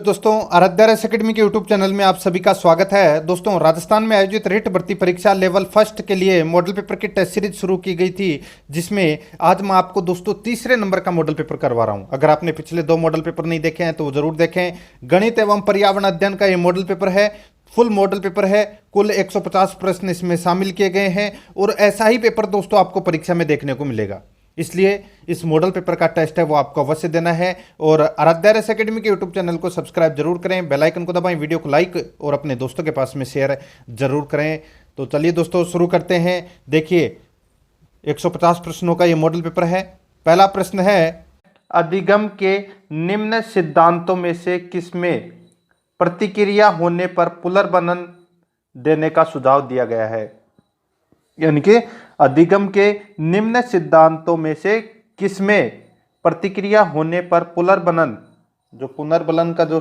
दोस्तों, आराध्या रस अकेडमी के यूट्यूब चैनल में आप सभी का स्वागत है। दोस्तों, राजस्थान में आयोजित रिट भर्ती परीक्षा लेवल फर्स्ट के लिए मॉडल पेपर की टेस्ट सीरीज शुरू की गई थी, जिसमें आज मैं आपको दोस्तों तीसरे नंबर का मॉडल पेपर करवा रहा हूं। अगर आपने पिछले 2 मॉडल पेपर नहीं देखे हैं तो वो जरूर देखें। गणित एवं पर्यावरण अध्ययन का ये मॉडल पेपर है, फुल मॉडल पेपर है। कुल 150 प्रश्न इसमें शामिल किए गए हैं और ऐसा ही पेपर दोस्तों आपको परीक्षा में देखने को मिलेगा। इसलिए इस मॉडल पेपर का टेस्ट है वो आपको अवश्य देना है। और आराध्या रस अकेडमी के यूट्यूब चैनल को सब्सक्राइब जरूर करें, बेल आइकन को दबाएं, वीडियो को लाइक और अपने दोस्तों के पास में शेयर जरूर करें। तो चलिए दोस्तों शुरू करते हैं। देखिए, 150 प्रश्नों का ये मॉडल पेपर है। पहला प्रश्न है, अधिगम के निम्न सिद्धांतों में से किसमें प्रतिक्रिया होने पर पुनर्बनन देने का सुझाव दिया गया है। यानी कि अधिगम के निम्न सिद्धांतों में से किसमें प्रतिक्रिया होने पर पुनर्बलन, जो पुनर्बलन का जो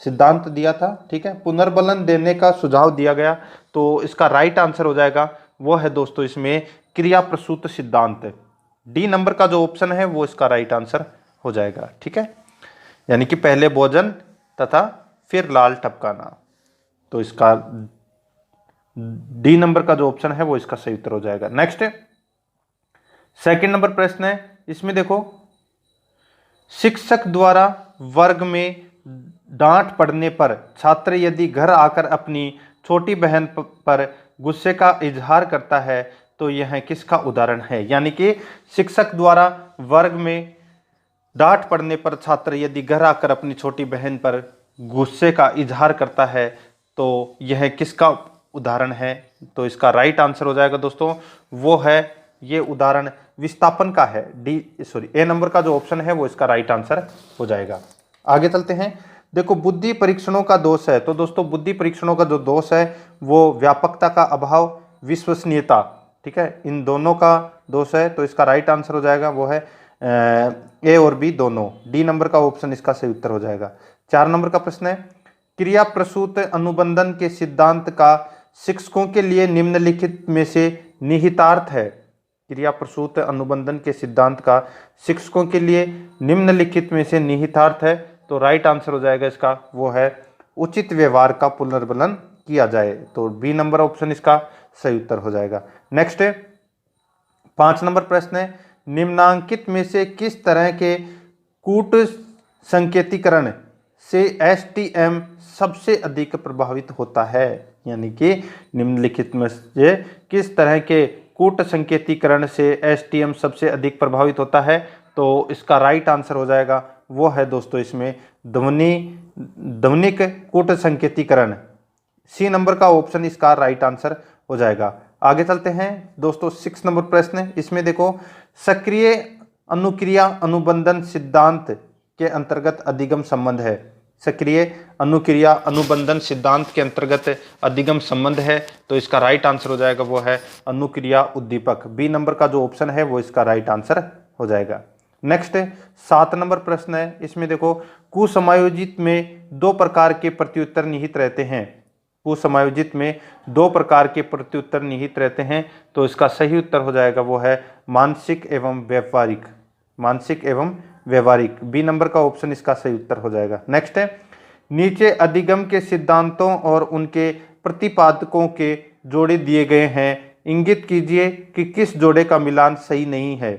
सिद्धांत दिया था, ठीक है, पुनर्बलन देने का सुझाव दिया गया, तो इसका राइट आंसर हो जाएगा वो है दोस्तों इसमें क्रिया प्रसूत सिद्धांत। डी नंबर का जो ऑप्शन है वो इसका राइट आंसर हो जाएगा। ठीक है, यानी कि पहले भोजन तथा फिर लाल टपकाना, तो इसका डी नंबर का जो ऑप्शन है वो इसका सही उत्तर हो जाएगा। नेक्स्ट, सेकंड नंबर प्रश्न है, इसमें देखो, शिक्षक द्वारा वर्ग में डांट पड़ने पर छात्र यदि घर आकर अपनी छोटी बहन पर गुस्से का इजहार करता है तो यह किसका उदाहरण है। यानी कि शिक्षक द्वारा वर्ग में डांट पड़ने पर छात्र यदि घर आकर अपनी छोटी बहन पर गुस्से का इजहार करता है तो यह किसका उदाहरण है। तो इसका राइट आंसर हो जाएगा दोस्तों वो है, ये उदाहरण विस्थापन का है। ए नंबर का जो ऑप्शन है वो इसका राइट आंसर हो जाएगा। आगे चलते हैं। देखो, बुद्धि परीक्षणों का दोष है, तो दोस्तों बुद्धि परीक्षणों का जो दोष है वो व्यापकता का अभाव, विश्वसनीयता, ठीक है, इन दोनों का दोष है। तो इसका राइट आंसर हो जाएगा वो है ए और बी दोनों। डी नंबर का ऑप्शन इसका सही उत्तर हो जाएगा। 4 नंबर का प्रश्न है, क्रिया प्रसूत अनुबंधन के सिद्धांत का शिक्षकों के लिए निम्नलिखित में से निहितार्थ है। क्रिया प्रसूत अनुबंधन के सिद्धांत का शिक्षकों के लिए निम्नलिखित में से निहितार्थ है, तो राइट आंसर हो जाएगा इसका वो है उचित व्यवहार का पुनर्बलन किया जाए, तो बी नंबर ऑप्शन इसका सही उत्तर हो जाएगा। नेक्स्ट, 5 नंबर प्रश्न है, निम्नांकित में से किस तरह के कूट संकेतीकरण से एसटीएम सबसे अधिक प्रभावित होता है। यानी कि निम्नलिखित में से किस तरह के कूट संकेतीकरण से एसटीएम सबसे अधिक प्रभावित होता है, तो इसका राइट आंसर हो जाएगा वो है दोस्तों इसमें ध्वनिक कूट संकेतीकरण। सी नंबर का ऑप्शन इसका राइट आंसर हो जाएगा। आगे चलते हैं दोस्तों, 6 नंबर प्रश्न, इसमें देखो, सक्रिय अनुक्रिया अनुबंधन सिद्धांत के अंतर्गत अधिगम संबंध है। सक्रिय अनुक्रिया अनुबंधन सिद्धांत के अंतर्गत अधिगम संबंध है, तो इसका राइट आंसर हो जाएगा वो है अनुक्रिया उद्दीपक। बी नंबर का जो ऑप्शन है वो इसका राइट आंसर हो जाएगा। नेक्स्ट, 7 नंबर प्रश्न है, इसमें देखो, कुसमायोजित में 2 प्रकार के प्रत्युत्तर निहित रहते हैं। कुसमायोजित में 2 प्रकार के प्रत्युत्तर निहित रहते हैं, तो इसका सही उत्तर हो जाएगा वो है मानसिक एवं व्यवहारिक। मानसिक एवं व्यवहारिक, बी नंबर का ऑप्शन इसका सही उत्तर हो जाएगा। नेक्स्ट है, नीचे अधिगम के सिद्धांतों और उनके प्रतिपादकों के जोड़े दिए गए हैं, इंगित कीजिए कि किस जोड़े का मिलान सही नहीं है।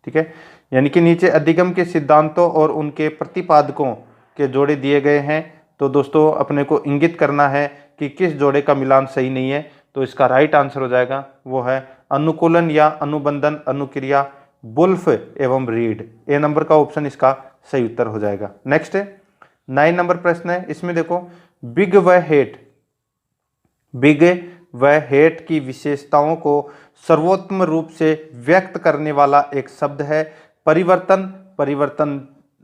ठीक है, यानी कि नीचे अधिगम के सिद्धांतों और उनके प्रतिपादकों के जोड़े दिए गए हैं, तो दोस्तों अपने को इंगित करना है कि किस जोड़े का मिलान सही नहीं है, तो इसका राइट आंसर हो जाएगा वो है अनुकूलन या अनुबंधन अनुक्रिया वुल्फ एवं रीड। ए नंबर का ऑप्शन इसका सही उत्तर हो जाएगा। नेक्स्ट, 9 नंबर प्रश्न है, इसमें देखो, बिग व हेट की विशेषताओं को सर्वोत्तम रूप से व्यक्त करने वाला एक शब्द है। परिवर्तन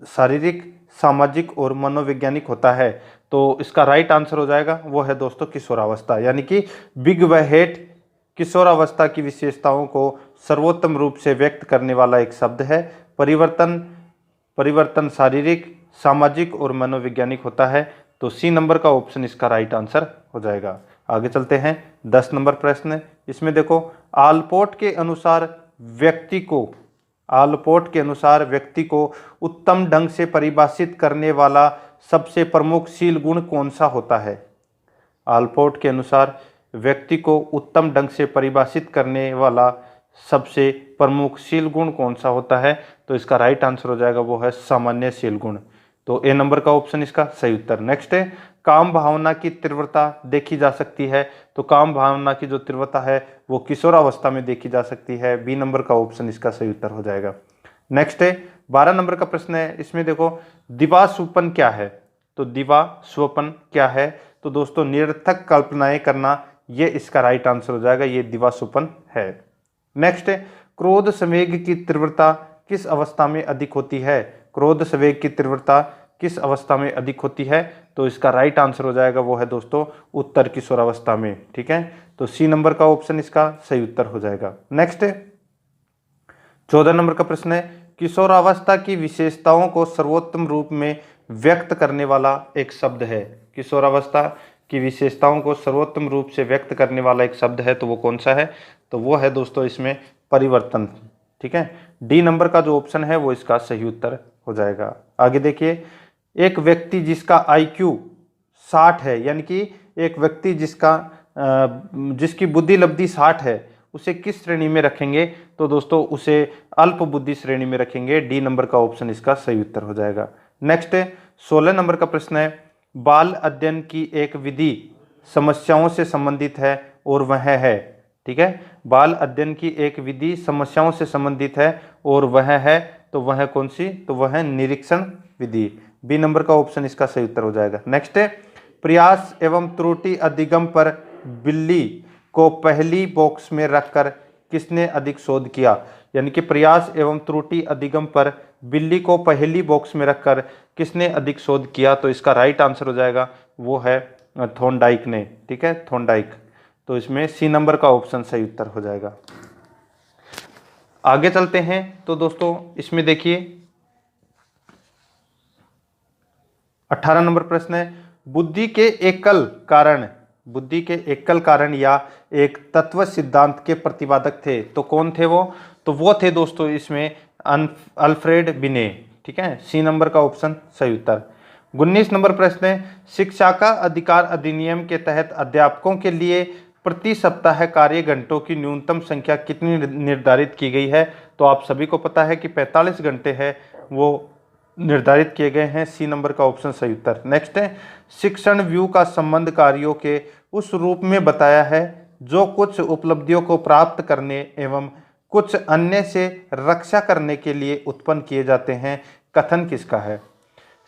शारीरिक, सामाजिक और मनोवैज्ञानिक होता है, तो इसका राइट आंसर हो जाएगा वो है दोस्तों किशोरावस्था। यानी कि बिग व हेट किशोरावस्था की विशेषताओं को सर्वोत्तम रूप से व्यक्त करने वाला एक शब्द है। परिवर्तन शारीरिक, सामाजिक और मनोवैज्ञानिक होता है, तो सी नंबर का ऑप्शन इसका राइट आंसर हो जाएगा। आगे चलते हैं, 10 नंबर प्रश्न, इसमें देखो, आलपोर्ट के अनुसार व्यक्ति को आलपोर्ट के अनुसार व्यक्ति को उत्तम ढंग से परिभाषित करने वाला सबसे प्रमुख शील गुण कौन सा होता है? आलपोर्ट के अनुसार व्यक्ति को उत्तम ढंग से परिभाषित करने वाला सबसे प्रमुख शील गुण कौन सा होता है? तो इसका राइट आंसर हो जाएगा वो है सामान्य शील गुण। तो ए नंबर का ऑप्शन इसका सही उत्तर। नेक्स्ट है, काम भावना की तीव्रता देखी जा सकती है। तो काम भावना की जो तीव्रता है वो किशोरावस्था में देखी जा सकती है। बी नंबर का ऑप्शन इसका सही उत्तर हो जाएगा। नेक्स्ट है 12 नंबर का प्रश्न है, इसमें देखो दिवा स्वप्न क्या है? तो दिवा स्वप्न क्या है? तो दोस्तों निरर्थक कल्पनाएं करना, ये इसका राइट आंसर हो जाएगा, ये दिवा स्वप्न है। नेक्स्ट है, क्रोध संवेग की तीव्रता किस अवस्था में अधिक होती है? क्रोध संवेग की तीव्रता किस अवस्था में अधिक होती है? तो इसका राइट आंसर हो जाएगा वो है दोस्तों उत्तर किशोरावस्था में। ठीक है, तो सी नंबर का ऑप्शन इसका सही उत्तर हो जाएगा। नेक्स्ट है 14 नंबर का प्रश्न है, किशोरावस्था की विशेषताओं को सर्वोत्तम रूप में व्यक्त करने वाला एक शब्द है। किशोरावस्था की विशेषताओं को सर्वोत्तम रूप से व्यक्त करने वाला एक शब्द है, तो वो कौन सा है? तो वो है दोस्तों इसमें परिवर्तन। ठीक है, डी नंबर का जो ऑप्शन है वो इसका सही उत्तर हो जाएगा। आगे देखिए, एक व्यक्ति जिसका IQ 60 है, यानी कि एक व्यक्ति जिसकी बुद्धि लब्धि 60 है, उसे किस श्रेणी में रखेंगे? तो दोस्तों उसे अल्प बुद्धि श्रेणी में रखेंगे। डी नंबर का ऑप्शन इसका सही उत्तर हो जाएगा। नेक्स्ट है 16 नंबर का प्रश्न है, बाल अध्ययन की एक विधि समस्याओं से संबंधित है और वह है। ठीक है, बाल अध्ययन की एक विधि समस्याओं से संबंधित है और वह है, तो वह कौन सी? तो वह है निरीक्षण विधि। बी नंबर का ऑप्शन इसका सही उत्तर हो जाएगा। नेक्स्ट है, प्रयास एवं त्रुटि अधिगम पर बिल्ली को पहली बॉक्स में रखकर किसने अधिक शोध किया? यानी कि प्रयास एवं त्रुटि अधिगम पर बिल्ली को पहली बॉक्स में रखकर किसने अधिक शोध किया? तो इसका राइट आंसर हो जाएगा वो है थॉर्नडाइक ने। ठीक है, थॉर्नडाइक। तो इसमें सी नंबर का ऑप्शन सही उत्तर हो जाएगा। आगे चलते हैं, तो दोस्तों इसमें देखिए 18 नंबर प्रश्न है, बुद्धि के एकल कारण या एक तत्व सिद्धांत के प्रतिपादक थे, तो कौन थे वो? तो वो थे दोस्तों इसमें अल्फ्रेड बिने। ठीक है, सी नंबर का ऑप्शन सही उत्तर। 19 नंबर प्रश्न है, शिक्षा का अधिकार अधिनियम के तहत अध्यापकों के लिए प्रति सप्ताह कार्य घंटों की न्यूनतम संख्या कितनी निर्धारित की गई है? तो आप सभी को पता है कि 45 घंटे है वो निर्धारित किए गए हैं। सी नंबर का ऑप्शन सही उत्तर। नेक्स्ट है, शिक्षण व्यू का संबंध कार्यों के उस रूप में बताया है जो कुछ उपलब्धियों को प्राप्त करने एवं कुछ अन्य से रक्षा करने के लिए उत्पन्न किए जाते हैं। कथन किसका है?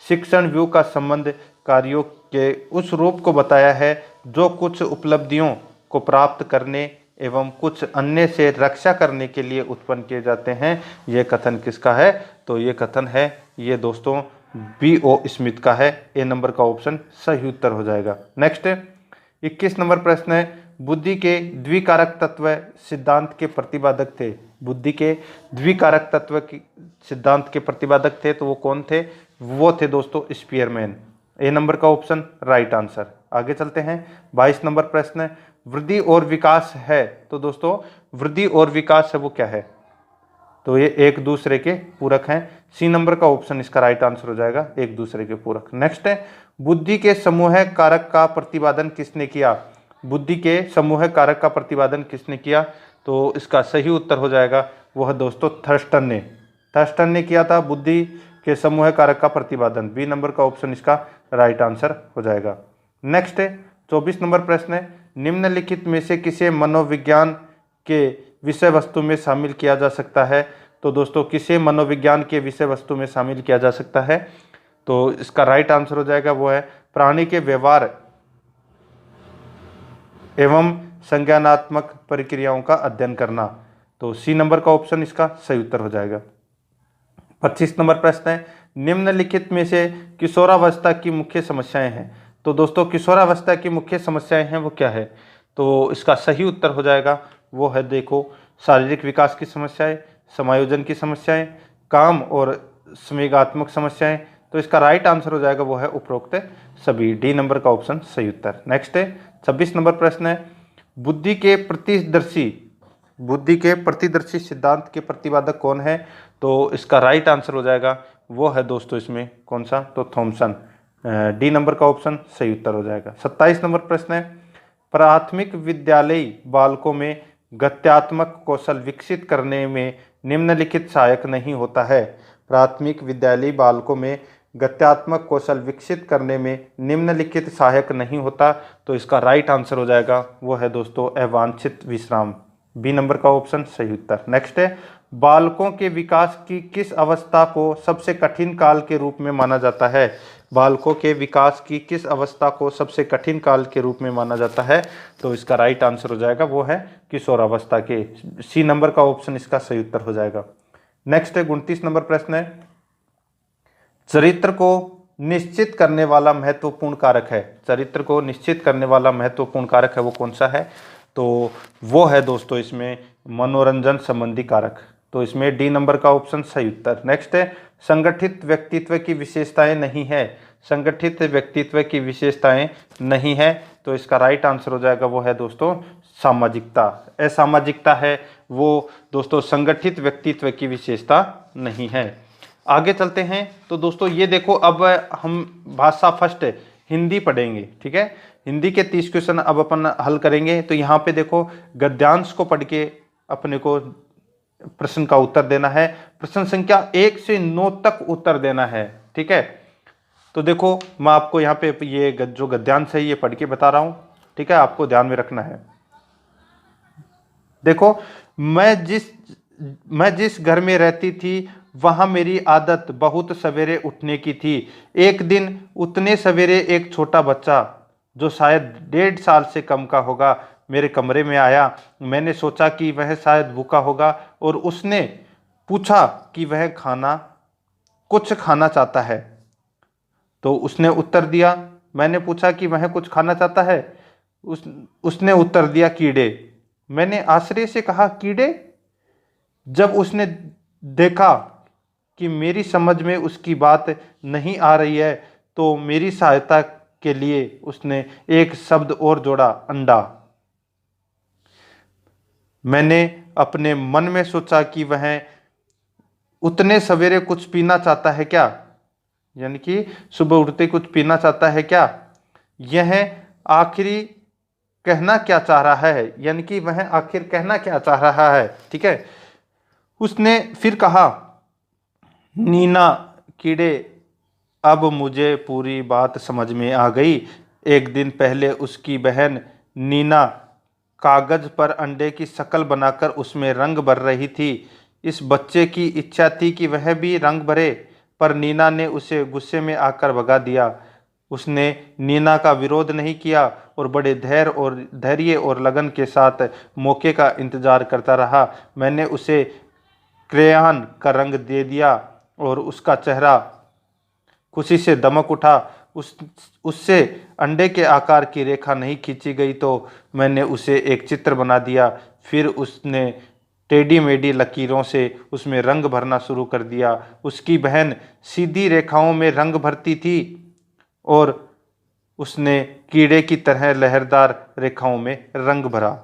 शिक्षण व्यू का संबंध कार्यों के उस रूप को बताया है जो कुछ उपलब्धियों को प्राप्त करने एवं कुछ अन्य से रक्षा करने के लिए उत्पन्न किए जाते हैं। ये कथन किसका है? तो ये कथन है ये दोस्तों B.O. स्मिथ का है। ए नंबर का ऑप्शन सही उत्तर हो जाएगा। नेक्स्ट 21 नंबर प्रश्न है, बुद्धि के द्विकारक तत्व सिद्धांत के प्रतिपादक थे। बुद्धि के द्विकारक तत्व के सिद्धांत के प्रतिपादक थे, तो वो कौन थे? वो थे दोस्तों स्पीयरमैन। ए नंबर का ऑप्शन राइट आंसर। आगे चलते हैं 22 नंबर प्रश्न है, वृद्धि और विकास है। तो दोस्तों वृद्धि और विकास है वो क्या है? तो ये एक दूसरे के पूरक हैं। सी नंबर का ऑप्शन इसका राइट आंसर हो जाएगा, एक दूसरे के पूरक। नेक्स्ट है, बुद्धि के समूह कारक का प्रतिपादन किसने किया? बुद्धि के समूह कारक का प्रतिपादन किसने किया? तो इसका सही उत्तर हो जाएगा वह दोस्तों थर्स्टन ने। थर्स्टन ने किया था बुद्धि के समूह कारक का प्रतिपादन। बी नंबर का ऑप्शन इसका राइट आंसर हो जाएगा। नेक्स्ट है 24 नंबर प्रश्न है, निम्नलिखित में से किसे मनोविज्ञान के विषय वस्तु में शामिल किया जा सकता है? तो दोस्तों किसे मनोविज्ञान के विषय वस्तु में शामिल किया जा सकता है? तो इसका राइट आंसर हो जाएगा वो है प्राणी के व्यवहार एवं संज्ञानात्मक प्रक्रियाओं का अध्ययन करना। तो सी नंबर का ऑप्शन इसका सही उत्तर हो जाएगा। 25 नंबर प्रश्न है, निम्नलिखित में से किशोरावस्था की मुख्य समस्याएं हैं। तो दोस्तों किशोरावस्था की मुख्य समस्याएं हैं वो क्या है? तो इसका सही उत्तर हो जाएगा वो है देखो शारीरिक विकास की समस्याएं, समायोजन की समस्याएं, काम और संवेगात्मक समस्याएं। तो इसका राइट आंसर हो जाएगा वो है उपरोक्त सभी। डी नंबर का ऑप्शन सही उत्तर। नेक्स्ट है 26 नंबर प्रश्न है, बुद्धि के प्रतिदर्शी बुद्धि के प्रतिदर्शी सिद्धांत के प्रतिपादक कौन है? तो इसका राइट आंसर हो जाएगा वो है दोस्तों इसमें कौन सा? तो थॉमसन। डी नंबर का ऑप्शन सही उत्तर हो जाएगा। 27 नंबर प्रश्न है, प्राथमिक विद्यालयी बालकों में गत्यात्मक कौशल विकसित करने में निम्नलिखित सहायक नहीं होता है। प्राथमिक विद्यालयी बालकों में गत्यात्मक कौशल विकसित करने में निम्नलिखित सहायक नहीं होता। तो इसका राइट आंसर हो जाएगा वो है दोस्तों अवांछित विश्राम। बी नंबर का ऑप्शन सही उत्तर। नेक्स्ट है, बालकों के विकास की किस अवस्था को सबसे कठिन काल के रूप में माना जाता है? बालकों के विकास की किस अवस्था को सबसे कठिन काल के रूप में माना जाता है? तो इसका राइट आंसर हो जाएगा वो है किशोरावस्था के। सी नंबर का ऑप्शन इसका सही उत्तर हो जाएगा। नेक्स्ट है 29 नंबर प्रश्न है, चरित्र को निश्चित करने वाला महत्वपूर्ण कारक है। चरित्र को निश्चित करने वाला महत्वपूर्ण कारक है वो कौन सा है? तो वो है दोस्तों इसमें मनोरंजन संबंधी कारक। तो इसमें डी नंबर का ऑप्शन सही उत्तर। नेक्स्ट है, संगठित व्यक्तित्व की विशेषताएं नहीं है। संगठित व्यक्तित्व की विशेषताएं नहीं है तो इसका राइट आंसर हो जाएगा वो है दोस्तों सामाजिकता। असामाजिकता है वो दोस्तों संगठित व्यक्तित्व की विशेषता नहीं है। आगे चलते हैं तो दोस्तों ये देखो, अब हम भाषा फर्स्ट हिंदी पढ़ेंगे, ठीक है। हिंदी के 30 क्वेश्चन अब अपन हल करेंगे। तो यहाँ पे देखो गद्यांश को पढ़ के अपने को प्रश्न का उत्तर देना है। प्रश्न संख्या 1 से 9 तक उत्तर देना है, ठीक है। तो देखो मैं आपको यहाँ पे ये जो गद्यांश है ये पढ़ के बता रहा हूँ, ठीक है, आपको ध्यान में रखना है। देखो, मैं जिस घर में रहती थी वहां मेरी आदत बहुत सवेरे उठने की थी। एक दिन उतने सवेरे एक छोटा बच्चा जो शायद 1.5 साल से कम का होगा मेरे कमरे में आया। मैंने सोचा कि वह शायद भूखा होगा और उसने पूछा कि वह कुछ खाना चाहता है। तो उसने उत्तर दिया, मैंने पूछा कि वह कुछ खाना चाहता है, उसने उत्तर दिया कीड़े। मैंने आश्चर्य से कहा कीड़े? जब उसने देखा कि मेरी समझ में उसकी बात नहीं आ रही है तो मेरी सहायता के लिए उसने एक शब्द और जोड़ा, अंडा। मैंने अपने मन में सोचा कि वह उतने सवेरे कुछ पीना चाहता है क्या, यानी कि सुबह उठते कुछ पीना चाहता है क्या। यह आखिरी कहना क्या चाह रहा है, यानी कि वह आखिर कहना क्या चाह रहा है, ठीक है। उसने फिर कहा, नीना कीड़े, अब मुझे पूरी बात समझ में आ गई। एक दिन पहले उसकी बहन नीना कागज पर अंडे की शक्ल बनाकर उसमें रंग भर रही थी। इस बच्चे की इच्छा थी कि वह भी रंग भरे, पर नीना ने उसे गुस्से में आकर भगा दिया। उसने नीना का विरोध नहीं किया और बड़े धैर्य और लगन के साथ मौके का इंतजार करता रहा। मैंने उसे क्रेयॉन का रंग दे दिया और उसका चेहरा खुशी से दमक उठा। उससे अंडे के आकार की रेखा नहीं खींची गई तो मैंने उसे एक चित्र बना दिया। फिर उसने टेढ़ी मेढ़ी लकीरों से उसमें रंग भरना शुरू कर दिया। उसकी बहन सीधी रेखाओं में रंग भरती थी और उसने कीड़े की तरह लहरदार रेखाओं में रंग भरा,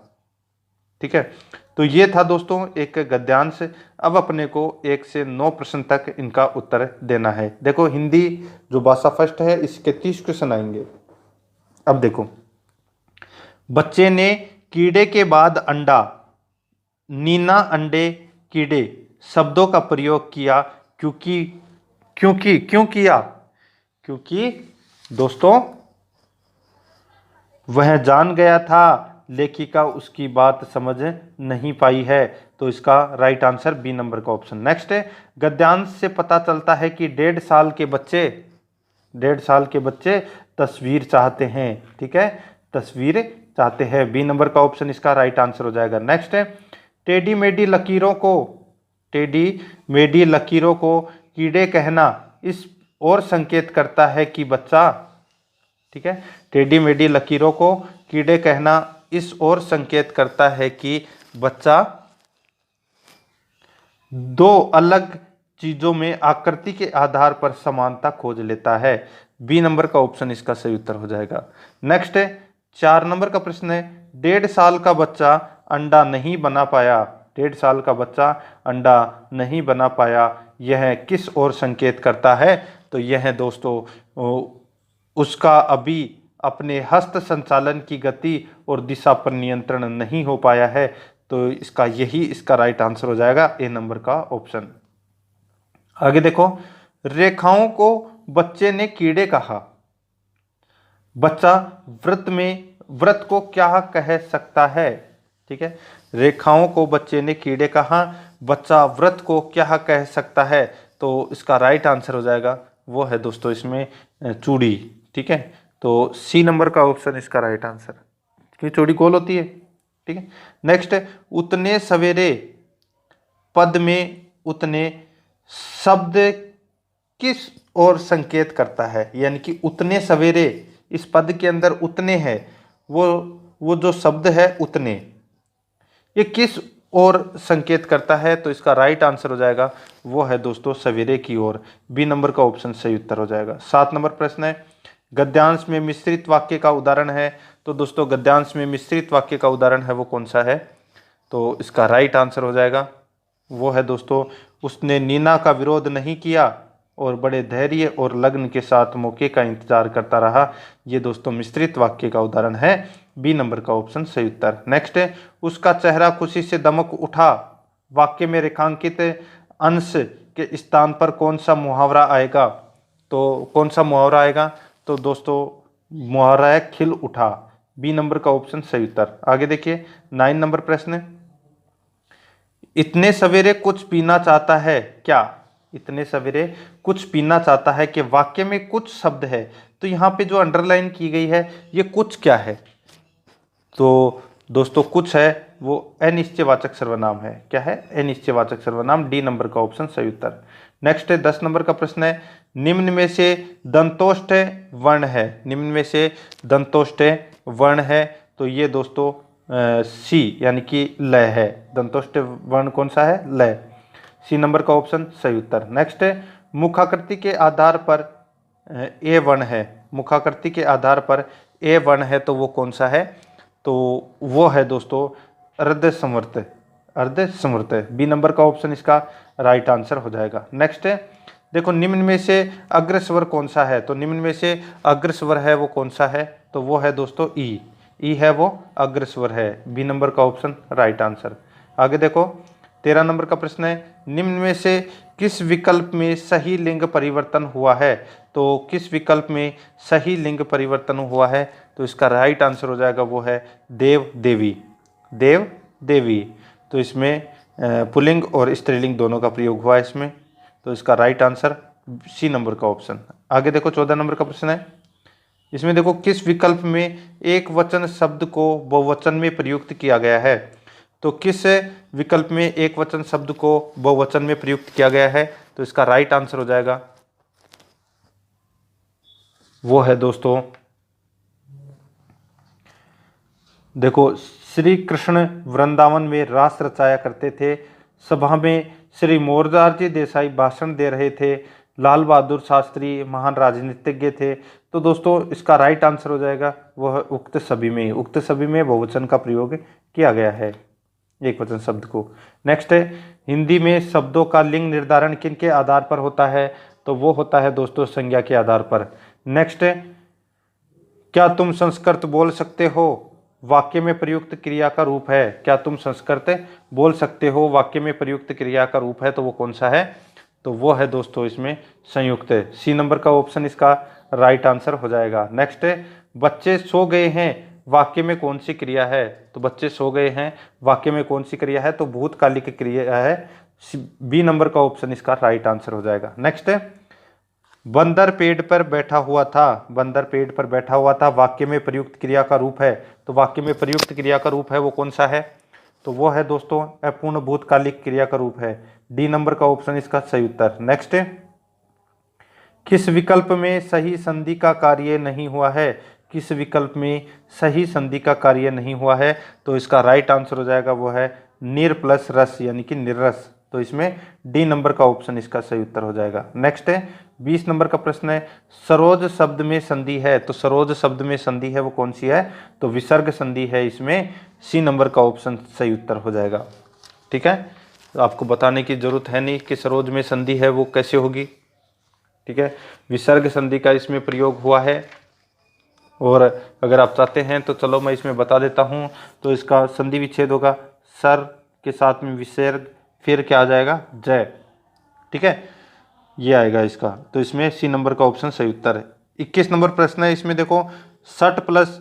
ठीक है। तो ये था दोस्तों एक गद्यांश। अब अपने को 1 से 9 प्रश्न तक इनका उत्तर देना है। देखो हिंदी जो भाषा फर्स्ट है इसके 30 क्वेश्चन आएंगे। अब देखो, बच्चे ने कीड़े के बाद अंडा, नीना अंडे कीड़े शब्दों का प्रयोग किया क्यों किया? क्योंकि दोस्तों वह जान गया था लेखिका उसकी बात समझ नहीं पाई है। तो इसका राइट आंसर बी नंबर का ऑप्शन। नेक्स्ट है, गद्यांश से पता चलता है कि 1.5 साल के बच्चे तस्वीर चाहते हैं, ठीक है, तस्वीर चाहते हैं। बी नंबर का ऑप्शन इसका राइट आंसर हो जाएगा। नेक्स्ट है, टेढ़ी मेढ़ी लकीरों को कीड़े कहना इस और संकेत करता है कि बच्चा, ठीक है, टेढ़ी मेढ़ी लकीरों को कीड़े कहना इस ओर संकेत करता है कि बच्चा 2 अलग चीजों में आकृति के आधार पर समानता खोज लेता है। बी नंबर का ऑप्शन इसका सही उत्तर हो जाएगा। नेक्स्ट है 4 नंबर का प्रश्न है, 1.5 साल का बच्चा अंडा नहीं बना पाया, 1.5 साल का बच्चा अंडा नहीं बना पाया, यह किस ओर संकेत करता है? तो यह दोस्तों उसका अभी अपने हस्त संचालन की गति और दिशा पर नियंत्रण नहीं हो पाया है। तो इसका राइट आंसर हो जाएगा ए नंबर का ऑप्शन। आगे देखो, रेखाओं को बच्चे ने कीड़े कहा। बच्चा व्रत को क्या कह सकता है? ठीक है, रेखाओं को बच्चे ने कीड़े कहा, बच्चा व्रत को क्या कह सकता है? तो इसका राइट आंसर हो जाएगा वो है दोस्तों इसमें चूड़ी। ठीक है, तो सी नंबर का ऑप्शन इसका राइट आंसर, क्योंकि चूड़ी गोल होती है। ठीक है, नेक्स्ट, उतने सवेरे पद में उतने शब्द किस ओर संकेत करता है? यानी कि उतने सवेरे, इस पद के अंदर उतने है, वो जो शब्द है उतने, ये किस ओर संकेत करता है? तो इसका राइट आंसर हो जाएगा वो है दोस्तों सवेरे की ओर। बी नंबर का ऑप्शन सही उत्तर हो जाएगा। 7 नंबर प्रश्न है, गद्यांश में मिश्रित वाक्य का उदाहरण है। तो दोस्तों गद्यांश में मिश्रित वाक्य का उदाहरण है वो कौन सा है? तो इसका राइट आंसर हो जाएगा वो है दोस्तों, उसने नीना का विरोध नहीं किया और बड़े धैर्य और लगन के साथ मौके का इंतजार करता रहा। ये दोस्तों मिश्रित वाक्य का उदाहरण है। बी नंबर का ऑप्शन सही उत्तर। नेक्स्ट है, उसका चेहरा खुशी से दमक उठा। वाक्य में रेखांकित अंश के स्थान पर कौन सा मुहावरा आएगा? तो कौन सा मुहावरा आएगा? तो दोस्तों मुहावरा है खिल उठा। बी नंबर का ऑप्शन सही उत्तर। आगे देखिए 9 नंबर प्रश्न, इतने सवेरे कुछ पीना चाहता है क्या? इतने सवेरे कुछ पीना चाहता है कि वाक्य में कुछ शब्द है। तो यहाँ पे जो अंडरलाइन की गई है ये कुछ क्या है? तो दोस्तों कुछ है वो अनिश्चयवाचक सर्वनाम है। क्या है? अनिश्चयवाचक सर्वनाम। डी नंबर का ऑप्शन सही उत्तर। नेक्स्ट है 10 नंबर का प्रश्न है, निम्न में से दंतोष्ठ वर्ण है। निम्न में से दंतोष्ठ वर्ण है। तो ये दोस्तों सी यानी कि लय है। दंतोष्ठ वर्ण कौन सा है? लय। सी नंबर का ऑप्शन सही उत्तर। नेक्स्ट है, मुखाकृति के आधार पर ए वर्ण है। मुखाकृति के आधार पर ए वर्ण है तो वो कौन सा है? तो वो है दोस्तों अर्ध समर्थ। अर्ध समर्थ। बी नंबर का ऑप्शन इसका राइट आंसर हो जाएगा। नेक्स्ट है, देखो निम्न में से अग्रस्वर कौन सा है? तो निम्न में से अग्रस्वर है वो कौन सा है? तो वो है दोस्तों ई। ई है वो अग्रस्वर है। बी नंबर का ऑप्शन राइट आंसर। आगे देखो 13 नंबर का प्रश्न है, निम्न में से किस विकल्प में सही लिंग परिवर्तन हुआ है? तो किस विकल्प में सही लिंग परिवर्तन हुआ है? तो इसका राइट आंसर हो जाएगा वो है देव देवी। देव देवी। तो इसमें पुल्लिंग और स्त्रीलिंग दोनों का प्रयोग हुआ है इसमें। तो इसका राइट आंसर सी नंबर का ऑप्शन। आगे देखो 14 नंबर का प्रश्न है, इसमें देखो किस विकल्प में एक वचन शब्द को बहुवचन में प्रयुक्त किया गया है? तो किस विकल्प में एक वचन शब्द को बहुवचन में प्रयुक्त किया गया है? तो इसका राइट आंसर हो जाएगा वो है दोस्तों, देखो श्री कृष्ण वृंदावन में रास रचाया करते थे। सभा में श्री मोरारजी देसाई भाषण दे रहे थे। लाल बहादुर शास्त्री महान राजनीतिज्ञ थे। तो दोस्तों इसका राइट आंसर हो जाएगा वह उक्त सभी में। उक्त सभी में बहुवचन का प्रयोग किया गया है एक वचन शब्द को। नेक्स्ट है, हिंदी में शब्दों का लिंग निर्धारण किन के आधार पर होता है? तो वो होता है दोस्तों संज्ञा के आधार पर। नेक्स्ट है, क्या तुम संस्कृत बोल सकते हो? वाक्य में प्रयुक्त क्रिया का रूप है। क्या तुम संस्कृत बोल सकते हो? वाक्य में प्रयुक्त क्रिया का रूप है तो वो कौन सा है? तो वो है दोस्तों इसमें संयुक्त। सी नंबर का ऑप्शन इसका राइट आंसर हो जाएगा। नेक्स्ट है, बच्चे सो गए हैं वाक्य में कौन सी क्रिया है? तो बच्चे सो गए हैं वाक्य में कौन सी क्रिया है? तो भूतकालिक क्रिया है। बी नंबर का ऑप्शन इसका राइट आंसर हो जाएगा। नेक्स्ट है, बंदर पेड़ पर बैठा हुआ था। बंदर पेड़ पर बैठा हुआ था वाक्य में प्रयुक्त क्रिया का रूप है। तो वाक्य में प्रयुक्त क्रिया का रूप है वो कौन सा है? तो वो है दोस्तों अपूर्ण भूतकालिक क्रिया का रूप है। डी नंबर का ऑप्शन इसका सही उत्तर। नेक्स्ट है, किस विकल्प में सही संधि का कार्य नहीं हुआ है? किस विकल्प में सही संधि का कार्य नहीं हुआ है? तो इसका राइट आंसर हो जाएगा वो है निर प्लस रस यानी कि निर्रस। तो इसमें डी नंबर का ऑप्शन इसका सही उत्तर हो जाएगा। नेक्स्ट है, 20 नंबर का प्रश्न है, सरोज शब्द में संधि है, तो सरोज शब्द में संधि है वो कौन सी है, तो विसर्ग संधि है, इसमें सी नंबर का ऑप्शन सही उत्तर हो जाएगा। ठीक है, तो आपको बताने की जरूरत है नहीं कि सरोज में संधि है वो कैसे होगी। ठीक है, विसर्ग संधि का इसमें प्रयोग हुआ है, और अगर आप चाहते हैं तो चलो मैं इसमें बता देता हूँ। तो इसका संधि विच्छेद होगा, सर के साथ में विसर्ग, फिर क्या आ जाएगा, जय। ठीक है, ये आएगा इसका, तो इसमें सी नंबर का ऑप्शन सही उत्तर है। 21 नंबर प्रश्न है, इसमें देखो सट प्लस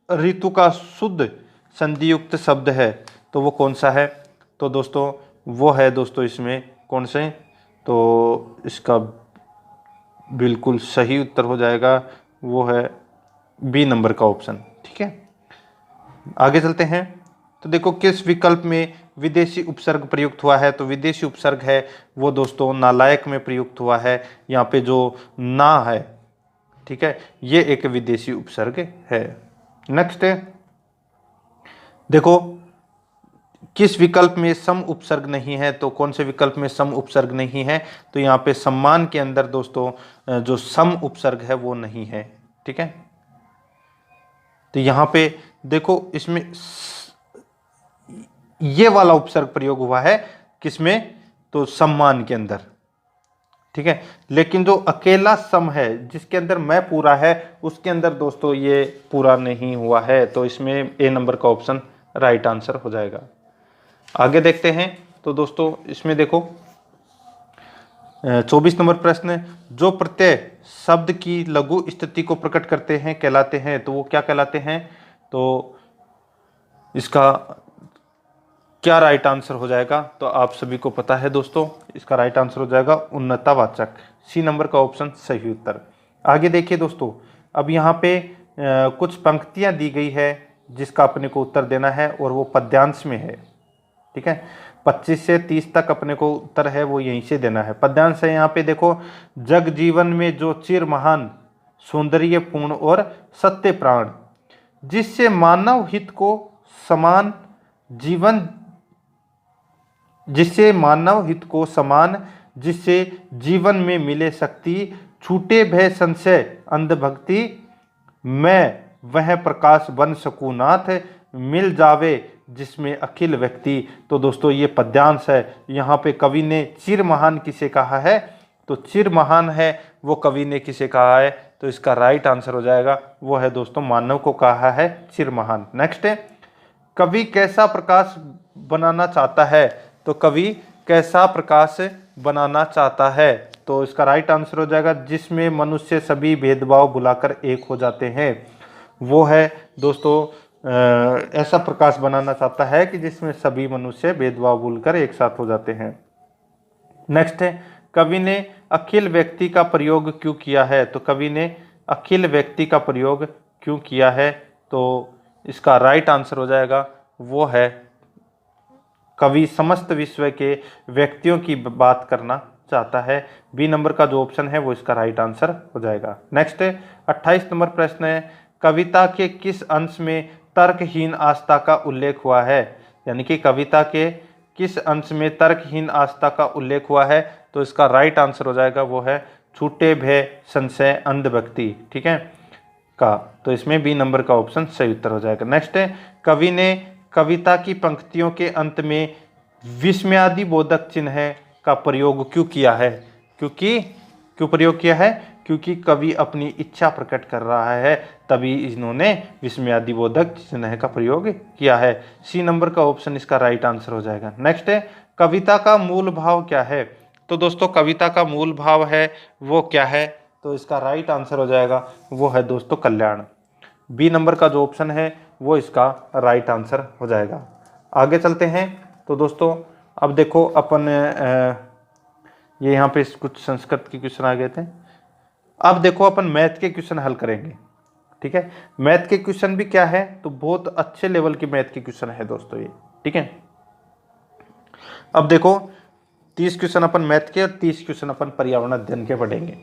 ऋतु का शुद्ध संधियुक्त शब्द है, तो वो कौन सा है, तो दोस्तों वो है दोस्तों इसमें कौन से, तो इसका बिल्कुल सही उत्तर हो जाएगा, वो है बी नंबर का ऑप्शन। ठीक है, आगे चलते हैं। तो देखो किस विकल्प में विदेशी उपसर्ग प्रयुक्त हुआ है, तो विदेशी उपसर्ग है वो दोस्तों नालायक में प्रयुक्त हुआ है। यहाँ पे जो ना है, ठीक है, ये एक विदेशी उपसर्ग है। नेक्स्ट है, देखो किस विकल्प में सम उपसर्ग नहीं है, तो कौन से विकल्प में सम उपसर्ग नहीं है, तो यहाँ पे सम्मान के अंदर दोस्तों जो सम उपसर्ग है वो नहीं है। ठीक है, तो यहाँ पे देखो इसमें ये वाला उपसर्ग प्रयोग हुआ है किसमें, तो सम्मान के अंदर। ठीक है, लेकिन जो अकेला सम है जिसके अंदर मैं पूरा है, उसके अंदर दोस्तों ये पूरा नहीं हुआ है, तो इसमें ए नंबर का ऑप्शन राइट आंसर हो जाएगा। आगे देखते हैं। तो दोस्तों इसमें देखो 24 नंबर प्रश्न, जो प्रत्यय शब्द की लघु स्थिति को प्रकट करते हैं कहलाते हैं, तो वो क्या कहलाते हैं, तो इसका क्या राइट आंसर हो जाएगा, तो आप सभी को पता है दोस्तों, इसका राइट आंसर हो जाएगा उन्नतावाचक, सी नंबर का ऑप्शन सही उत्तर। आगे देखिए दोस्तों, अब यहाँ पे कुछ पंक्तियाँ दी गई है जिसका अपने को उत्तर देना है, और वो पद्यांश में है। ठीक है, 25 से 30 तक अपने को उत्तर है वो यहीं से देना है। पद्यांश है यहाँ पे देखो, जग जीवन में जो चिर महान सौंदर्य पूर्ण और सत्य प्राण, जिससे मानव हित को समान जीवन, जिससे मानव हित को समान, जिससे जीवन में मिले शक्ति, छूटे भय संशय अंधभक्ति, मैं वह प्रकाश बन सकूं नाथ, मिल जावे जिसमें अखिल व्यक्ति। तो दोस्तों ये पद्यांश है। यहाँ पे कवि ने चिर महान किसे कहा है, तो चिर महान है वो कवि ने किसे कहा है, तो इसका राइट आंसर हो जाएगा वो है दोस्तों मानव को कहा है चिर महान। नेक्स्ट है, कवि कैसा प्रकाश बनाना चाहता है, तो कवि कैसा प्रकाश बनाना चाहता है, तो इसका राइट आंसर हो जाएगा जिसमें मनुष्य सभी भेदभाव भुलाकर एक हो जाते हैं, वो है दोस्तों ऐसा प्रकाश बनाना चाहता है कि जिसमें सभी मनुष्य भेदभाव भूलकर एक साथ हो जाते हैं। नेक्स्ट है, कवि ने अखिल व्यक्ति का प्रयोग क्यों किया है, तो कवि ने अखिल व्यक्ति का प्रयोग क्यों किया है, तो इसका राइट आंसर हो जाएगा वो है कवि समस्त विश्व के व्यक्तियों की बात करना चाहता है। बी नंबर का जो ऑप्शन है वो इसका राइट आंसर हो जाएगा। नेक्स्ट है 28 नंबर प्रश्न है, कविता के किस अंश में तर्कहीन आस्था का उल्लेख हुआ है, यानी कि कविता के किस अंश में तर्कहीन आस्था का उल्लेख हुआ है, तो इसका राइट आंसर हो जाएगा वो है छूटे भय संशय अंधभक्ति। ठीक है का, तो इसमें बी नंबर का ऑप्शन सही उत्तर हो जाएगा। नेक्स्ट है, कवि ने कविता की पंक्तियों के अंत में विस्मयादि बोधक चिन्ह का प्रयोग क्यों किया है, क्यों प्रयोग किया है, क्योंकि कवि अपनी इच्छा प्रकट कर रहा है, तभी इन्होंने विस्मयादि बोधक चिन्ह का प्रयोग किया है। सी नंबर का ऑप्शन इसका राइट आंसर हो जाएगा। नेक्स्ट है, कविता का मूल भाव क्या है, तो दोस्तों कविता का मूल भाव है वो क्या है, तो इसका राइट आंसर हो जाएगा वो है दोस्तों कल्याण। बी नंबर का जो ऑप्शन है वो इसका राइट आंसर हो जाएगा। आगे चलते हैं। तो दोस्तों अब देखो अपन ये यहाँ पे कुछ संस्कृत के क्वेश्चन आ गए थे, अब देखो अपन मैथ के क्वेश्चन हल करेंगे। ठीक है, मैथ के क्वेश्चन भी क्या है, तो बहुत अच्छे लेवल के मैथ के क्वेश्चन है दोस्तों ये। ठीक है, अब देखो 30 क्वेश्चन अपन मैथ के और 30 क्वेश्चन अपन पर्यावरण अध्ययन के पढ़ेंगे।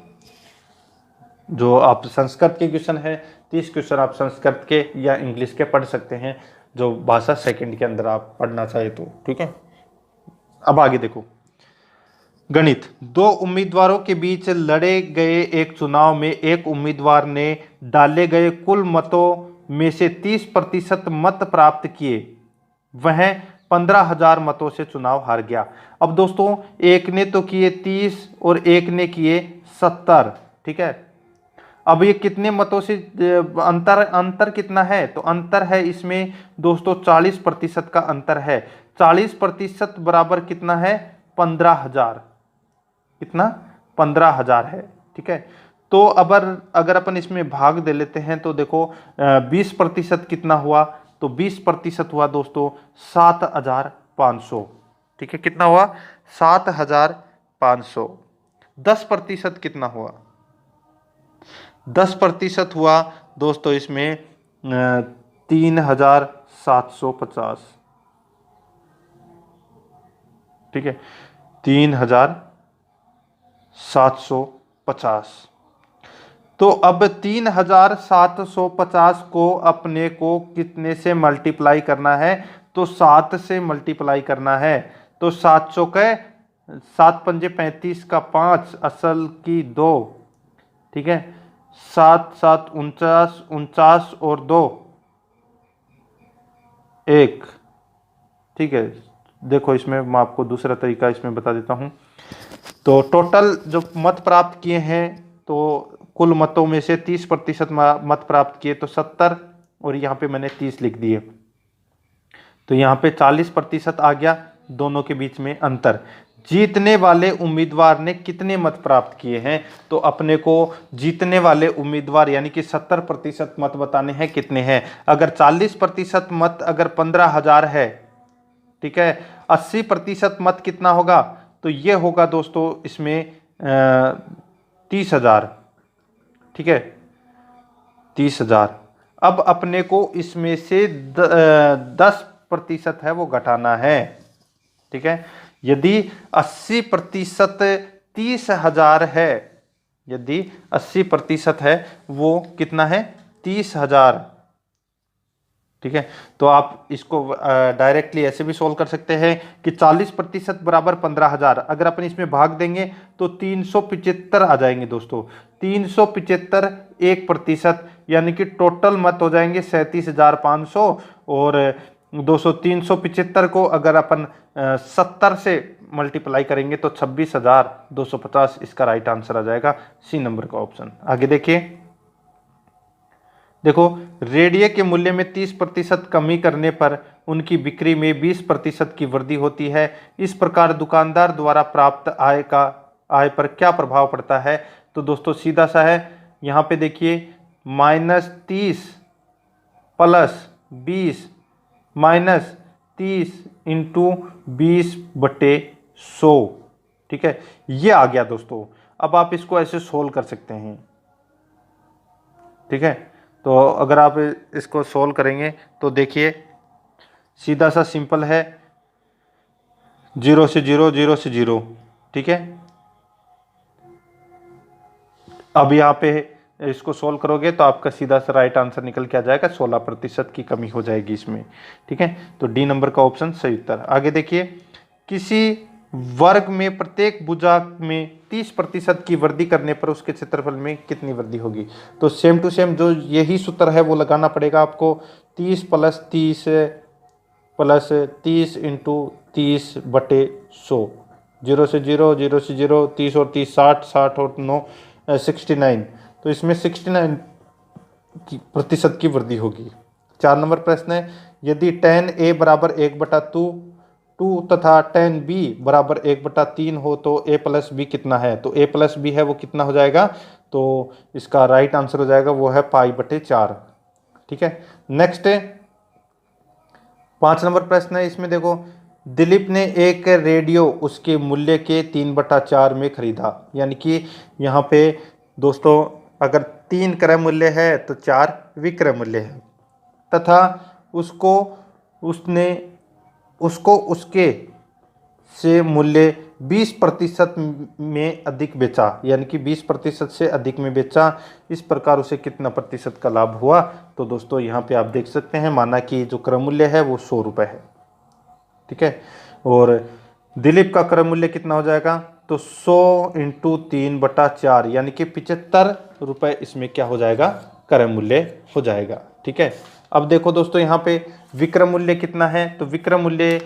जो आप संस्कृत के क्वेश्चन है 30 क्वेश्चन आप संस्कृत के या इंग्लिश के पढ़ सकते हैं, जो भाषा सेकंड के अंदर आप पढ़ना चाहे तो। ठीक है, अब आगे देखो गणित। दो उम्मीदवारों के बीच लड़े गए एक चुनाव में एक उम्मीदवार ने डाले गए कुल मतों में से 30% मत प्राप्त किए, वह 15,000 मतों से चुनाव हार गया। अब दोस्तों एक ने तो किए 30 और एक ने किए 70, ठीक है। अब ये कितने मतों से अंतर अंतर कितना है, तो अंतर है इसमें दोस्तों 40% का अंतर है। 40% बराबर कितना है, 15,000। कितना, 15,000 है, ठीक है। तो अगर अपन इसमें भाग दे लेते हैं तो देखो 20% कितना हुआ, तो 20% हुआ दोस्तों 7,500, ठीक है। कितना हुआ, 7,500। 10% कितना हुआ, 10% हुआ दोस्तों इसमें 3,750, ठीक है, 3,750। तो अब 3,750 को अपने को कितने से मल्टीप्लाई करना है, तो 7 से मल्टीप्लाई करना है। तो 7 चौके 7 पंजे 35 का 5 असल की 2, ठीक है। 7 7 49, 49 और 2 1, ठीक है। देखो इसमें मैं आपको दूसरा तरीका इसमें बता देता हूं। तो टोटल जो मत प्राप्त किए हैं, तो कुल मतों में से 30% मत प्राप्त किए तो 70, और यहाँ पे मैंने 30 लिख दिए। तो यहाँ पे 40% आ गया, दोनों के बीच में अंतर। जीतने वाले उम्मीदवार ने कितने मत प्राप्त किए हैं, तो अपने को जीतने वाले उम्मीदवार यानी कि 70% मत बताने हैं कितने हैं। अगर 40% मत अगर 15,000 है, ठीक है, 80% मत कितना होगा, तो ये होगा दोस्तों इसमें 30,000, ठीक है, 30,000। अब अपने को इसमें से 10% है वो घटाना है, ठीक है। यदि 80% 30,000 है, यदि 80% है वो कितना है, 30,000, ठीक है। तो आप इसको डायरेक्टली ऐसे भी सोल्व कर सकते हैं कि 40% बराबर 15,000। अगर अपन इसमें भाग देंगे तो 375 आ जाएंगे दोस्तों। 375 1%, यानी कि टोटल मत हो जाएंगे 37,500। और 375 को अगर अपन 70 से मल्टीप्लाई करेंगे तो 26,250 इसका राइट आंसर आ जाएगा, सी नंबर का ऑप्शन। आगे देखिए, देखो रेडियो के मूल्य में 30% कमी करने पर उनकी बिक्री में 20% की वृद्धि होती है। इस प्रकार दुकानदार द्वारा प्राप्त आय पर क्या प्रभाव पड़ता है, तो दोस्तों सीधा सा है। यहाँ पे देखिए -30 + 20 -30 × 20/100, ठीक है, ये आ गया दोस्तों। अब आप इसको ऐसे सोल्व कर सकते हैं, ठीक है। तो अगर आप इसको सोल्व करेंगे तो देखिए सीधा सा सिंपल है, 0 से 0, 0 से 0, ठीक है। अब यहाँ पे इसको सोल्व करोगे तो आपका सीधा सा राइट आंसर निकल के आ जाएगा, 16% की कमी हो जाएगी इसमें, ठीक है। तो डी नंबर का ऑप्शन सही उत्तर। आगे देखिए, किसी वर्ग में प्रत्येक भुजा में 30% की वृद्धि करने पर उसके क्षेत्रफल में कितनी वृद्धि होगी, तो सेम टू सेम जो यही सूत्र है वो लगाना पड़ेगा आपको। 30 + 30 + 30 × 30/100, 0 से 0, 0 से 0, 30 और 30 60, 60 और 9 69। तो इसमें 69% की वृद्धि होगी। 4 नंबर प्रश्न है, यदि tan A बराबर 1/2 तथा tan B बराबर 1/3 हो तो A + B कितना है, तो A + B है वो कितना हो जाएगा, तो इसका राइट आंसर हो जाएगा वो है π/4, ठीक है। नेक्स्ट 5 नंबर प्रश्न है, इसमें देखो दिलीप ने एक रेडियो उसके मूल्य के 3/4 में खरीदा, यानी कि यहाँ पे दोस्तों अगर 3 क्रय मूल्य है तो 4 विक्रय मूल्य है, तथा उसको उसके से मूल्य 20% में अधिक बेचा, यानी कि 20% से अधिक में बेचा। इस प्रकार उसे कितना प्रतिशत का लाभ हुआ, तो दोस्तों यहाँ पे आप देख सकते हैं, माना कि जो क्रय मूल्य है वो 100 रुपये है, ठीक है। और दिलीप का क्रय मूल्य कितना हो जाएगा, तो 100 इंटू 3/4 यानी कि 75 रुपये इसमें क्या हो जाएगा, क्रय मूल्य हो जाएगा। ठीक है। अब देखो दोस्तों यहाँ पे विक्रय मूल्य कितना है, तो विक्रय मूल्य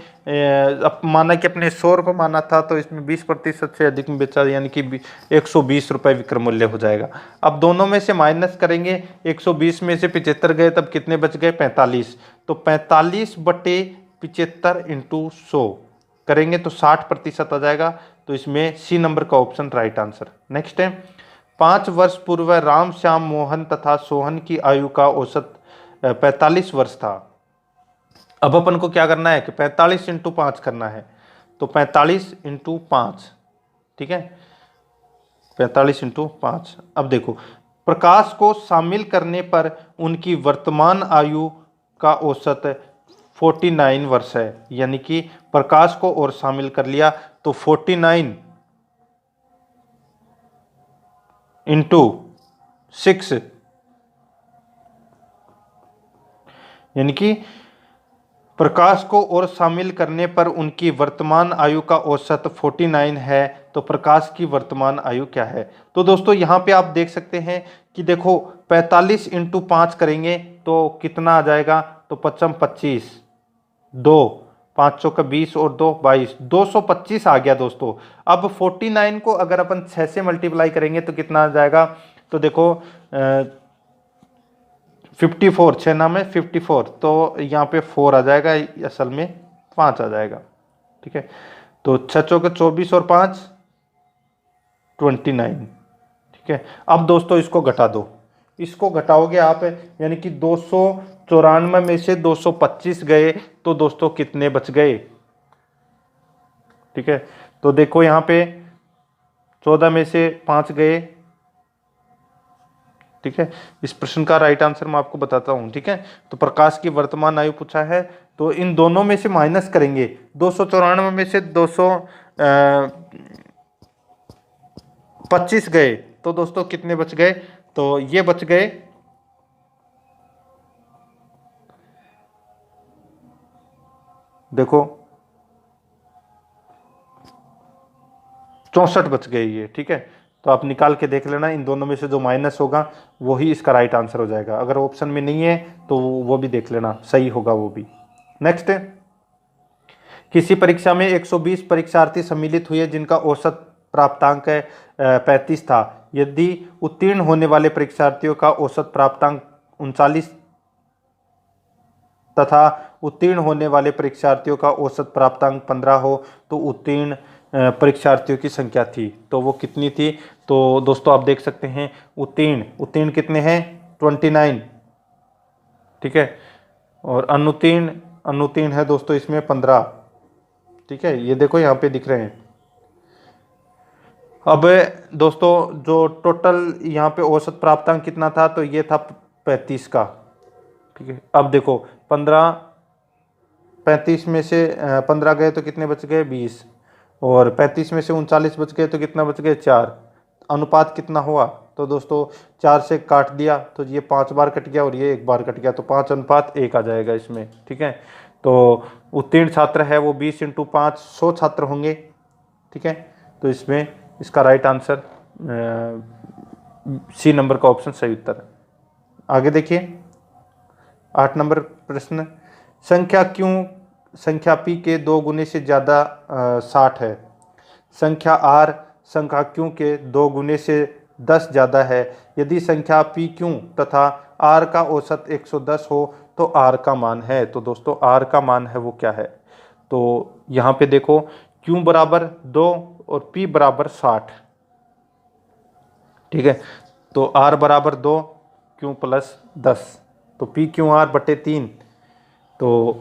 अब माना कि अपने 100 रुपये माना था, तो इसमें 20% से अधिक में बेचा यानी कि 120 रुपये विक्रय मूल्य हो जाएगा। अब दोनों में से माइनस करेंगे, 120 में से 75 गए तब कितने बच गए, 45। तो 45/75 इंटू 100 करेंगे तो 60% आ जाएगा। तो इसमें सी नंबर का ऑप्शन राइट आंसर। नेक्स्ट है, 5 वर्ष पूर्व राम श्याम मोहन तथा सोहन की आयु का औसत 45 वर्ष था। अब अपन को क्या करना है कि 45 इंटू 5 करना है, तो 45 इंटू 5, ठीक है, 45 इंटू 5। अब देखो प्रकाश को शामिल करने पर उनकी वर्तमान आयु का औसत 49 वर्ष है, यानी कि प्रकाश को और शामिल कर लिया तो 49 इंटू 6 यानी कि प्रकाश को और शामिल करने पर उनकी वर्तमान आयु का औसत 49 है। तो प्रकाश की वर्तमान आयु क्या है। तो दोस्तों यहाँ पे आप देख सकते हैं कि देखो 45 इंटू 5 करेंगे तो कितना आ जाएगा, तो 55 25 2 5 चौका 20 और 2 22 225 आ गया दोस्तों। अब 49 को अगर अपन 6 से मल्टीप्लाई करेंगे तो कितना आ जाएगा, तो देखो 54, 6 नाम है 54, तो यहाँ पे 4 आ जाएगा, असल में 5 आ जाएगा। ठीक है, तो 6 चौके 24 और 5 29। ठीक है, अब दोस्तों इसको घटा दो, इसको घटाओगे आप, यानी कि 294 में से 225 गए तो दोस्तों कितने बच गए। ठीक है, तो देखो यहाँ पे 14 में से 5 गए। ठीक है, इस प्रश्न का राइट आंसर मैं आपको बताता हूं। ठीक है, तो प्रकाश की वर्तमान आयु पूछा है, तो इन दोनों में से माइनस करेंगे, 294 में से 225 गए तो दोस्तों कितने बच गए, तो ये बच गए, देखो 64 बच गए ये। ठीक है, तो आप निकाल के देख लेना, इन दोनों में से जो माइनस होगा वही इसका राइट आंसर हो जाएगा। अगर ऑप्शन में नहीं है तो वो भी देख लेना, सही होगा वो भी। नेक्स्ट है, किसी परीक्षा में 120 परीक्षार्थी सम्मिलित हुए जिनका औसत प्राप्तांक 35 था। यदि उत्तीर्ण होने वाले परीक्षार्थियों का औसत प्राप्तांक 39 तथा उत्तीर्ण होने वाले परीक्षार्थियों का औसत प्राप्तांक 15 हो तो उत्तीर्ण परीक्षार्थियों की संख्या थी, तो वो कितनी थी। तो दोस्तों आप देख सकते हैं उत्तीर्ण कितने हैं, 29। ठीक है, और अनुत्तीर्ण है दोस्तों इसमें 15। ठीक है, ये देखो यहाँ पे दिख रहे हैं। अब दोस्तों जो टोटल यहाँ पे औसत प्राप्तांक कितना था, तो ये था 35 का। ठीक है, अब देखो 35 में से 15 गए तो कितने बच गए, 20, और 35 में से 39 बच गए तो कितना बच गए, 4। अनुपात कितना हुआ, तो दोस्तों 4 से काट दिया तो ये 5 बार कट गया और ये 1 बार कट गया, तो 5:1 आ जाएगा इसमें। ठीक है, तो उत्तीर्ण छात्र है वो 20 इंटू 5 100 छात्र होंगे। ठीक है, तो इसमें इसका राइट आंसर सी नंबर का ऑप्शन सही उत्तर है। आगे देखिए 8 नंबर प्रश्न, संख्या p के 2 गुने से ज़्यादा 60 है। संख्या r संख्या q के 2 गुने से 10 ज़्यादा है। यदि संख्या p q तथा r का औसत 110 हो तो r का मान है। तो दोस्तों r का मान है वो क्या है, तो यहाँ पे देखो q बराबर 2 और p बराबर 60। ठीक है, तो r बराबर 2 q प्लस 10, तो पी क्यू आर बटे 3, तो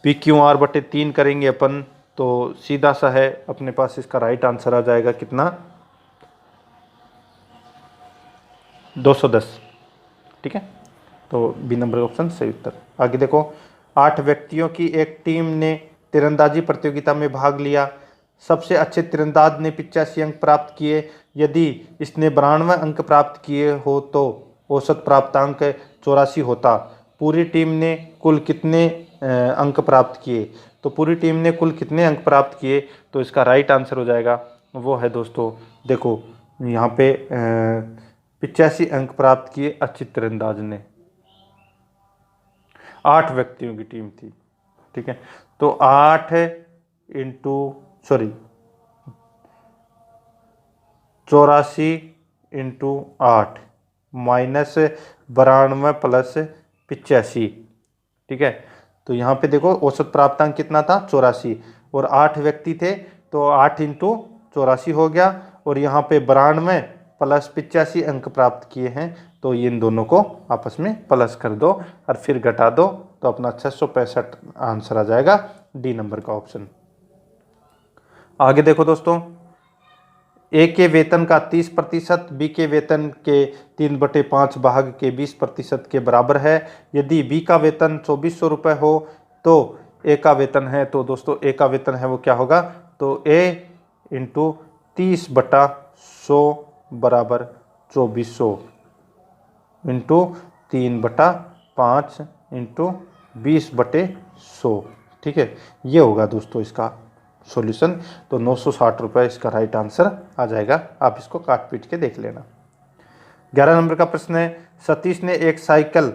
पी क्यू आर बटे 3 करेंगे अपन तो सीधा सा है अपने पास इसका राइट आंसर आ जाएगा कितना, 210। ठीक है, तो बी नंबर ऑप्शन सही उत्तर। आगे देखो 8 व्यक्तियों की एक टीम ने तीरंदाजी प्रतियोगिता में भाग लिया। सबसे अच्छे तीरंदाज ने 85 अंक प्राप्त किए। यदि इसने 92 अंक प्राप्त किए हो तो औसत प्राप्तांक 84 होता। पूरी टीम ने कुल कितने अंक प्राप्त किए, तो पूरी टीम ने कुल कितने अंक प्राप्त किए, तो इसका राइट आंसर हो जाएगा वो है दोस्तों, देखो यहाँ पे 85 अंक प्राप्त किए अच्छी तीरंदाज ने। 8 व्यक्तियों की टीम थी, ठीक है। तो 8 into sorry 84 into 8 minus 92 plus 85, ठीक है। तो यहाँ पे देखो औसत प्राप्तांक कितना था, 84, और 8 व्यक्ति थे तो 8 इंटू 84 हो गया, और यहाँ पे 92 प्लस 85 अंक प्राप्त किए हैं, तो इन दोनों को आपस में प्लस कर दो और फिर घटा दो, तो अपना 665 आंसर आ जाएगा, डी नंबर का ऑप्शन। आगे देखो दोस्तों, ए के वेतन का 30%, बी के वेतन के 3/5 भाग के 20% के बराबर है। यदि बी का वेतन 2400 रुपये हो तो ए का वेतन है, तो दोस्तों ए का वेतन है वो क्या होगा, तो ए इंटू 30/100 बराबर 2400 इंटू 3/5 इंटू 20/100, ठीक है। ये होगा दोस्तों इसका सॉल्यूशन। तो 960 रुपये इसका राइट आंसर आ जाएगा। आप इसको काट पीट के देख लेना। 11 नंबर का प्रश्न है, सतीश ने एक साइकिल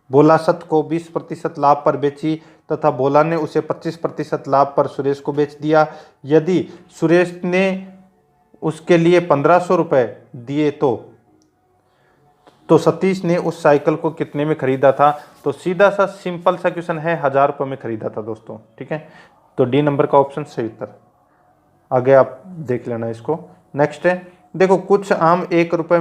बोलासत को 20% लाभ पर बेची तथा बोला ने उसे 25% लाभ पर सुरेश को बेच दिया। यदि सुरेश ने उसके लिए 1500 रुपये दिए तो सतीश ने उस साइकिल को कितने में खरीदा था। तो सीधा सा सिंपल सा क्वेश्चन है, 1000 रुपये में खरीदा था दोस्तों, ठीक है। तो डी नंबर का ऑप्शन सही उत्तर। आगे आप देख लेना इसको। नेक्स्ट है, देखो कुछ आम 1 रुपये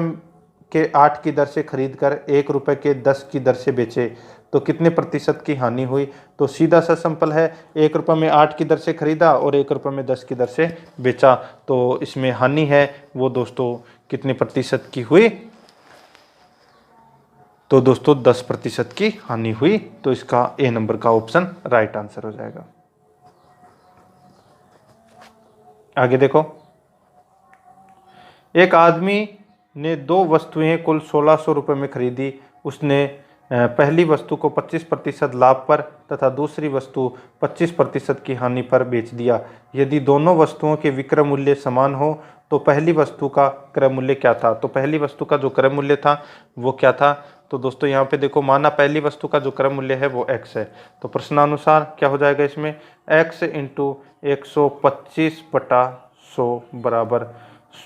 के 8 की दर से खरीद कर 1 रुपये के 10 की दर से बेचे तो कितने प्रतिशत की हानि हुई। तो सीधा सा सिंपल है, 1 रुपये में 8 की दर से खरीदा और 1 रुपये में 10 की दर से बेचा, तो इसमें हानि है वो दोस्तों कितने प्रतिशत की हुई, तो दोस्तों 10% की हानि हुई। तो इसका ए नंबर का ऑप्शन राइट आंसर हो जाएगा। आगे देखो, एक आदमी ने 2 वस्तुएं कुल 1600 रुपये में खरीदी। उसने पहली वस्तु को 25% लाभ पर तथा दूसरी वस्तु 25% की हानि पर बेच दिया। यदि दोनों वस्तुओं के विक्रय मूल्य समान हो तो पहली वस्तु का क्रय मूल्य क्या था। तो पहली वस्तु का जो क्रय मूल्य था वो क्या था, तो दोस्तों यहाँ पे देखो, माना पहली वस्तु का जो क्रय मूल्य है वो x है, तो प्रश्नानुसार क्या हो जाएगा इसमें, x इंटू 125/100 बराबर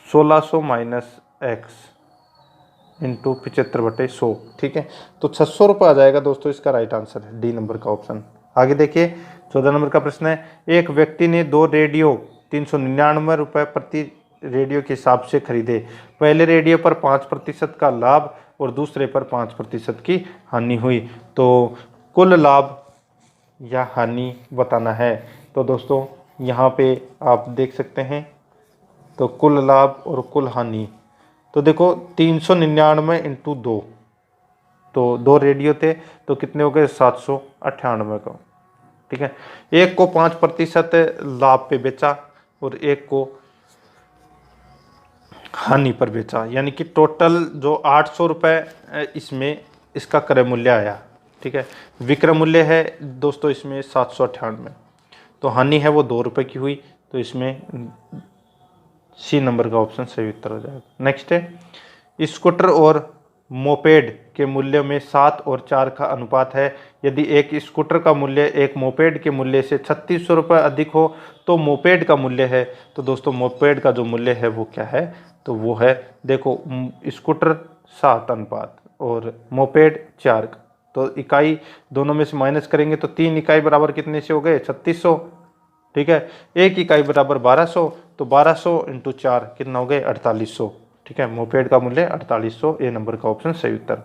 1600 माइनस x इंटू 75/100, ठीक है। तो 600 रुपये आ जाएगा दोस्तों, इसका राइट आंसर है डी नंबर का ऑप्शन। आगे देखिए, 14 नंबर का प्रश्न है, एक व्यक्ति ने 2 रेडियो 399 रुपये प्रति रेडियो के हिसाब से खरीदे। पहले रेडियो पर 5% का लाभ और दूसरे पर 5% की हानि हुई, तो कुल लाभ या हानि बताना है। तो दोस्तों यहाँ पे आप देख सकते हैं, तो कुल लाभ और कुल हानि, तो देखो 399 इंटू 2, तो 2 रेडियो थे तो कितने हो गए, 798 का, ठीक है। एक को 5% लाभ पे बेचा और एक को हानि पर बेचा, यानी कि टोटल जो 800 रुपये इसमें इसका क्रय मूल्य आया, ठीक है। विक्रय मूल्य है दोस्तों इसमें 798, तो हानि है वो 2 रुपये की हुई, तो इसमें सी नंबर का ऑप्शन सही उत्तर हो जाएगा। नेक्स्ट है, स्कूटर और मोपेड के मूल्य में 7 और 4 का अनुपात है। यदि एक स्कूटर का मूल्य एक मोपेड के मूल्य से 3600 रुपये अधिक हो तो मोपेड का मूल्य है, तो दोस्तों मोपेड का जो मूल्य है वो क्या है, तो वो है, देखो स्कूटर 7 अनुपात और मोपेड 4, तो इकाई दोनों में से माइनस करेंगे तो 3 इकाई बराबर कितने से हो गए, 3600, ठीक है। 1 इकाई बराबर 1200, तो 1200 इंटू 4 कितना हो गए, 4800, ठीक है। मोपेड का मूल्य 4800, ए नंबर का ऑप्शन सही उत्तर।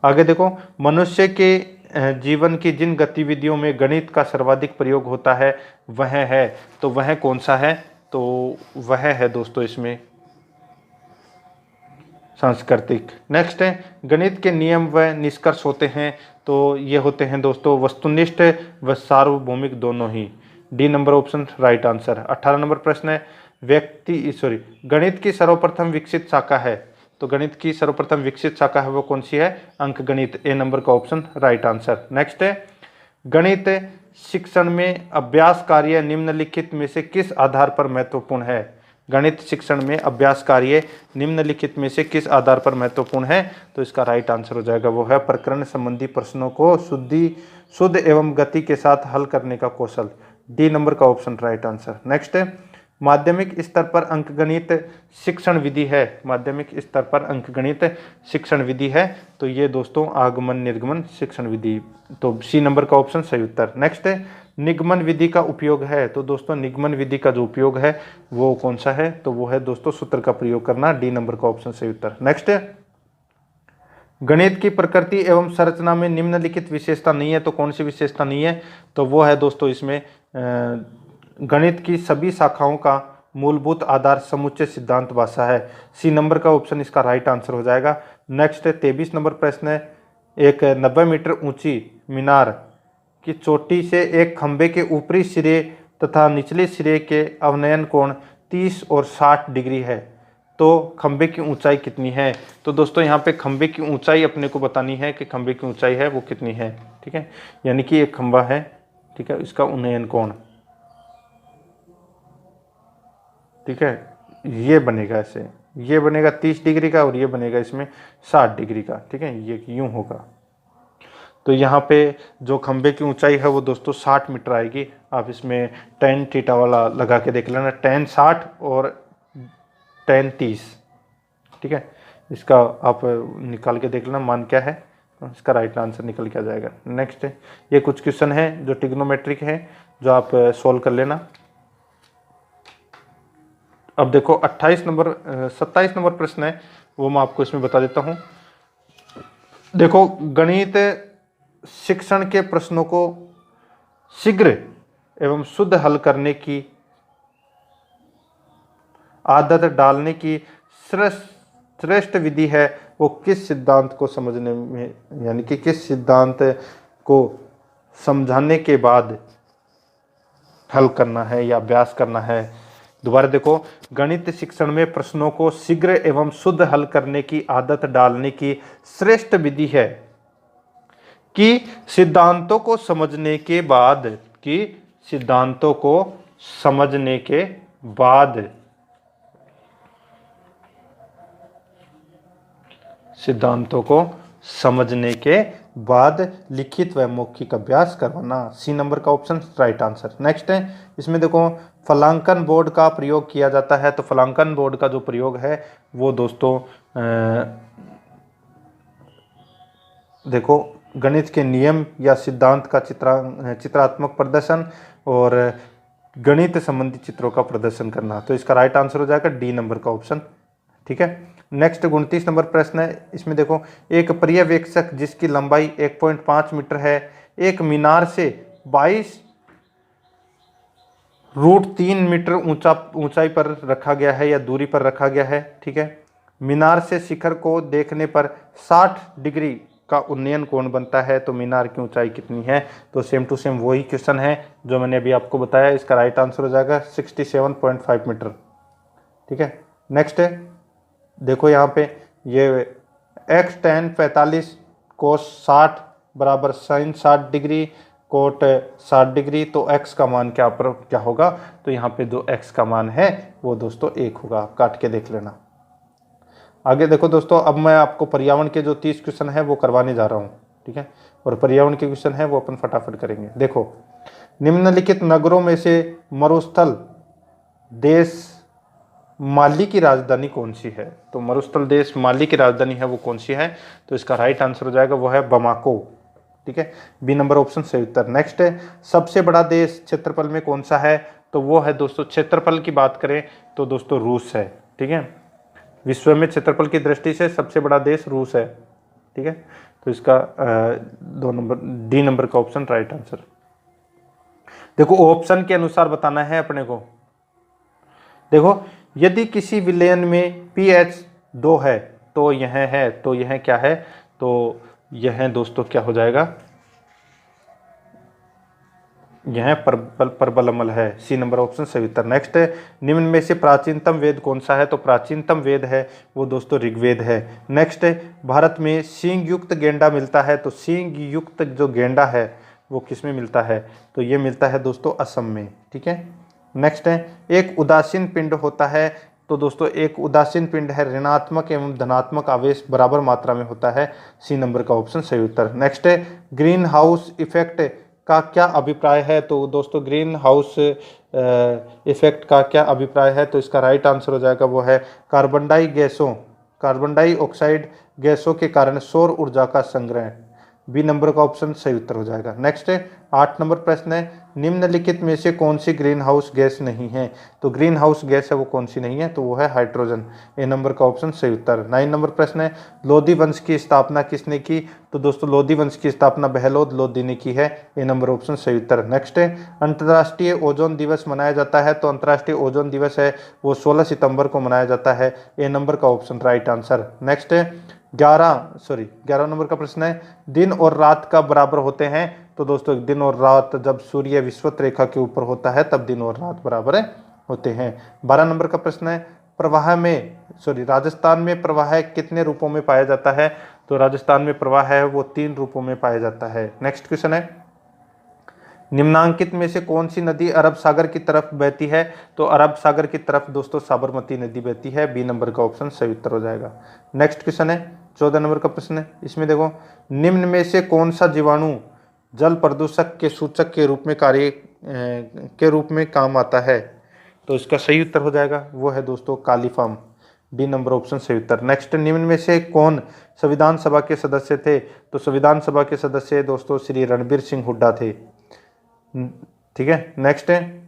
आगे देखो, मनुष्य के जीवन की जिन गतिविधियों में गणित का सर्वाधिक प्रयोग होता है वह है, तो वह कौन सा है, तो वह है दोस्तों इसमें सांस्कृतिक। नेक्स्ट है, गणित के नियम व निष्कर्ष होते हैं, तो ये होते हैं दोस्तों वस्तुनिष्ठ व सार्वभौमिक दोनों ही, D number option right answer. 18 number प्रश्न है, गणित की सर्वप्रथम विकसित शाखा है, तो गणित की सर्वप्रथम विकसित शाखा है वो कौन सी है, अंक गणित, ए नंबर का ऑप्शन राइट आंसर। नेक्स्ट है, गणित शिक्षण में अभ्यास कार्य निम्नलिखित में से किस आधार पर महत्वपूर्ण है? गणित शिक्षण में अभ्यास कार्य निम्नलिखित में से किस आधार पर महत्वपूर्ण है? तो इसका राइट आंसर हो जाएगा वो है प्रकरण संबंधी प्रश्नों को शुद्ध एवं गति के साथ हल करने का कौशल। डी नंबर का ऑप्शन राइट आंसर। नेक्स्ट, माध्यमिक स्तर पर अंकगणित शिक्षण विधि है। माध्यमिक स्तर पर अंकगणित शिक्षण विधि है तो ये दोस्तों आगमन निर्गमन शिक्षण विधि, तो सी नंबर का ऑप्शन सही उत्तर। नेक्स्ट, निगमन विधि का उपयोग है। तो दोस्तों निगमन विधि का जो उपयोग है वो कौन सा है? तो वो है दोस्तों सूत्र का प्रयोग करना। डी नंबर का ऑप्शन सही उत्तर। नेक्स्ट, गणित की प्रकृति एवं संरचना में निम्नलिखित विशेषता नहीं है। तो कौन सी विशेषता नहीं है? तो वो है दोस्तों इसमें गणित की सभी शाखाओं का मूलभूत आधार समुच्चय सिद्धांत भाषा है। सी नंबर का ऑप्शन इसका राइट आंसर हो जाएगा। नेक्स्ट 23 नंबर प्रश्न है, एक 90 मीटर ऊंची मीनार की चोटी से एक खंबे के ऊपरी सिरे तथा निचले सिरे के अवनयन कोण 30 और 60 डिग्री है, तो खंबे की ऊंचाई कितनी है? तो दोस्तों यहाँ पे खंबे की ऊंचाई अपने को बतानी है कि खंबे की ऊंचाई है वो कितनी है। ठीक है, यानी कि एक खंबा है, ठीक है, इसका उन्नयन कोण, ठीक है, ये बनेगा ऐसे, ये बनेगा 30 डिग्री का और ये बनेगा इसमें 60 डिग्री का। ठीक है, ये यूं होगा। तो यहाँ पे जो खंबे की ऊंचाई है वो दोस्तों 60 मीटर आएगी। आप इसमें tan थीटा वाला लगा के देख लेना, tan 60 और tan 30। ठीक है, इसका आप निकाल के देख लेना मान क्या है, इसका राइट आंसर निकल के आ जाएगा। नेक्स्ट, ये कुछ क्वेश्चन है जो ट्रिग्नोमेट्रिक है जो आप सोल्व कर लेना। अब देखो 27 नंबर प्रश्न है वो मैं आपको इसमें बता देता हूँ। देखो, गणित शिक्षण के प्रश्नों को शीघ्र एवं शुद्ध हल करने की आदत डालने की श्रेष्ठ विधि है वो किस सिद्धांत को समझने में, यानी कि किस सिद्धांत को समझाने के बाद हल करना है या अभ्यास करना है। दोबारा देखो, गणित शिक्षण में प्रश्नों को शीघ्र एवं शुद्ध हल करने की आदत डालने की श्रेष्ठ विधि है कि सिद्धांतों को समझने के बाद, लिखित व मौखिक अभ्यास करवाना। सी नंबर का ऑप्शन राइट आंसर। नेक्स्ट है, इसमें देखो फलांकन बोर्ड का प्रयोग किया जाता है। तो फलांकन बोर्ड का जो प्रयोग है वो दोस्तों देखो गणित के नियम या सिद्धांत का चित्रात्मक प्रदर्शन और गणित संबंधी चित्रों का प्रदर्शन करना। तो इसका राइट आंसर हो जाएगा डी नंबर का ऑप्शन। ठीक है, नेक्स्ट 29 नंबर प्रश्न है। इसमें देखो, एक पर्यवेक्षक जिसकी लंबाई 1.5 मीटर है एक मीनार से 22√3 मीटर ऊंचाई पर रखा गया है या दूरी पर रखा गया है। ठीक है, मीनार से शिखर को देखने पर 60 डिग्री का उन्नयन कोण बनता है, तो मीनार की ऊंचाई कितनी है? तो सेम टू सेम वही क्वेश्चन है जो मैंने अभी आपको बताया। इसका राइट आंसर हो जाएगा 67.5 मीटर। ठीक है, नेक्स्ट है, देखो यहाँ पे ये x tan 45 cos 60 बराबर sin 60 डिग्री कोट 60 डिग्री, तो x का मान क्या होगा? तो यहाँ पे जो x का मान है वो दोस्तों 1 होगा। काट के देख लेना। आगे देखो दोस्तों, अब मैं आपको पर्यावरण के जो 30 क्वेश्चन है वो करवाने जा रहा हूँ। ठीक है, और पर्यावरण के क्वेश्चन है वो अपन फटाफट करेंगे। देखो, निम्नलिखित नगरों में से मरुस्थल देश माली की राजधानी कौन सी है? तो मरुस्थल देश माली की राजधानी है वो कौन सी है? तो इसका राइट आंसर हो जाएगा वो है बमाको। ठीक है, बी नंबर ऑप्शन सही उत्तर। नेक्स्ट है, सबसे बड़ा देश क्षेत्रफल में कौन सा है? तो वो है दोस्तों, क्षेत्रफल की बात करें तो दोस्तों रूस है। ठीक है, विश्व में क्षेत्रफल की दृष्टि से सबसे बड़ा देश रूस है। ठीक है, तो इसका डी नंबर का ऑप्शन राइट आंसर। देखो, ऑप्शन के अनुसार बताना है अपने को। देखो, यदि किसी विलयन में pH 2 है तो यह है, तो यह क्या है? तो यह दोस्तों क्या हो जाएगा? यह परबल है। सी नंबर ऑप्शन सही उत्तर। नेक्स्ट है, निम्न में से प्राचीनतम वेद कौन सा है? तो प्राचीनतम वेद है वो दोस्तों ऋग्वेद है। नेक्स्ट है, भारत में सींग युक्त गेंडा मिलता है। तो सींग युक्त जो गेंडा है वो किस में मिलता है? तो ये मिलता है दोस्तों असम में। ठीक है, नेक्स्ट है, एक उदासीन पिंड होता है। तो दोस्तों एक उदासीन पिंड है ऋणात्मक एवं धनात्मक आवेश बराबर मात्रा में होता है। सी नंबर का ऑप्शन सही उत्तर। नेक्स्ट है, ग्रीन हाउस इफेक्ट का क्या अभिप्राय है? तो दोस्तों ग्रीन हाउस इफेक्ट का क्या अभिप्राय है? तो इसका राइट आंसर हो जाएगा वो है कार्बन डाइऑक्साइड गैसों के कारण सौर ऊर्जा का संग्रह। बी नंबर का ऑप्शन सही उत्तर हो जाएगा। नेक्स्ट है 8 नंबर प्रश्न है, निम्नलिखित में से कौन सी ग्रीन हाउस गैस नहीं है? तो ग्रीन हाउस गैस है वो कौन सी नहीं है? तो वो है हाइड्रोजन। ए नंबर का ऑप्शन सही उत्तर। 9 नंबर प्रश्न है, लोधी वंश की स्थापना किसने की? तो दोस्तों लोधी वंश की स्थापना बहलोद लोधी ने की है। ए नंबर ऑप्शन सही उत्तर। नेक्स्ट है, अंतर्राष्ट्रीय ओजोन दिवस मनाया जाता है। तो अंतर्राष्ट्रीय ओजोन दिवस है वो 16 सितंबर को मनाया जाता है। ए नंबर का ऑप्शन राइट आंसर। नेक्स्ट है 11 नंबर का प्रश्न है, दिन और रात कब बराबर होते हैं? तो दोस्तों दिन और रात जब सूर्य विषुवत रेखा के ऊपर होता है तब दिन और रात बराबर होते हैं। 12 नंबर का प्रश्न है, राजस्थान में प्रवाह कितने रूपों में पाया जाता है? तो राजस्थान में प्रवाह है वो 3 रूपों में पाया जाता है। नेक्स्ट क्वेश्चन है, निम्नांकित में से कौन सी नदी अरब सागर की तरफ बहती है? तो अरब सागर की तरफ दोस्तों साबरमती नदी बहती है। बी नंबर का ऑप्शन सही उत्तर हो जाएगा। नेक्स्ट क्वेश्चन है 14 नंबर का प्रश्न है, इसमें देखो, निम्न में से कौन सा जीवाणु जल प्रदूषक के सूचक के रूप में काम आता है? तो इसका सही उत्तर हो जाएगा वो है दोस्तों कालीफार्म। डी नंबर ऑप्शन सही उत्तर। नेक्स्ट, निम्न में से कौन संविधान सभा के सदस्य थे? तो संविधान सभा के सदस्य दोस्तों श्री रणबीर सिंह हुड्डा थे। ठीक है, नेक्स्ट है,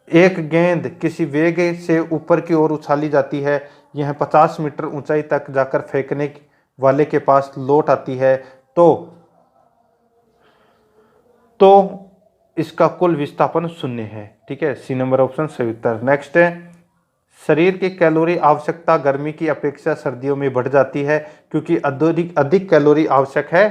एक गेंद किसी वेग से ऊपर की ओर उछाली जाती है, यह 50 मीटर ऊंचाई तक जाकर फेंकने वाले के पास लौट आती है, तो इसका कुल विस्थापन 0 है। ठीक है, सी नंबर ऑप्शन सही उत्तर। नेक्स्ट है, शरीर की कैलोरी आवश्यकता गर्मी की अपेक्षा सर्दियों में बढ़ जाती है क्योंकि अधिक कैलोरी आवश्यक है,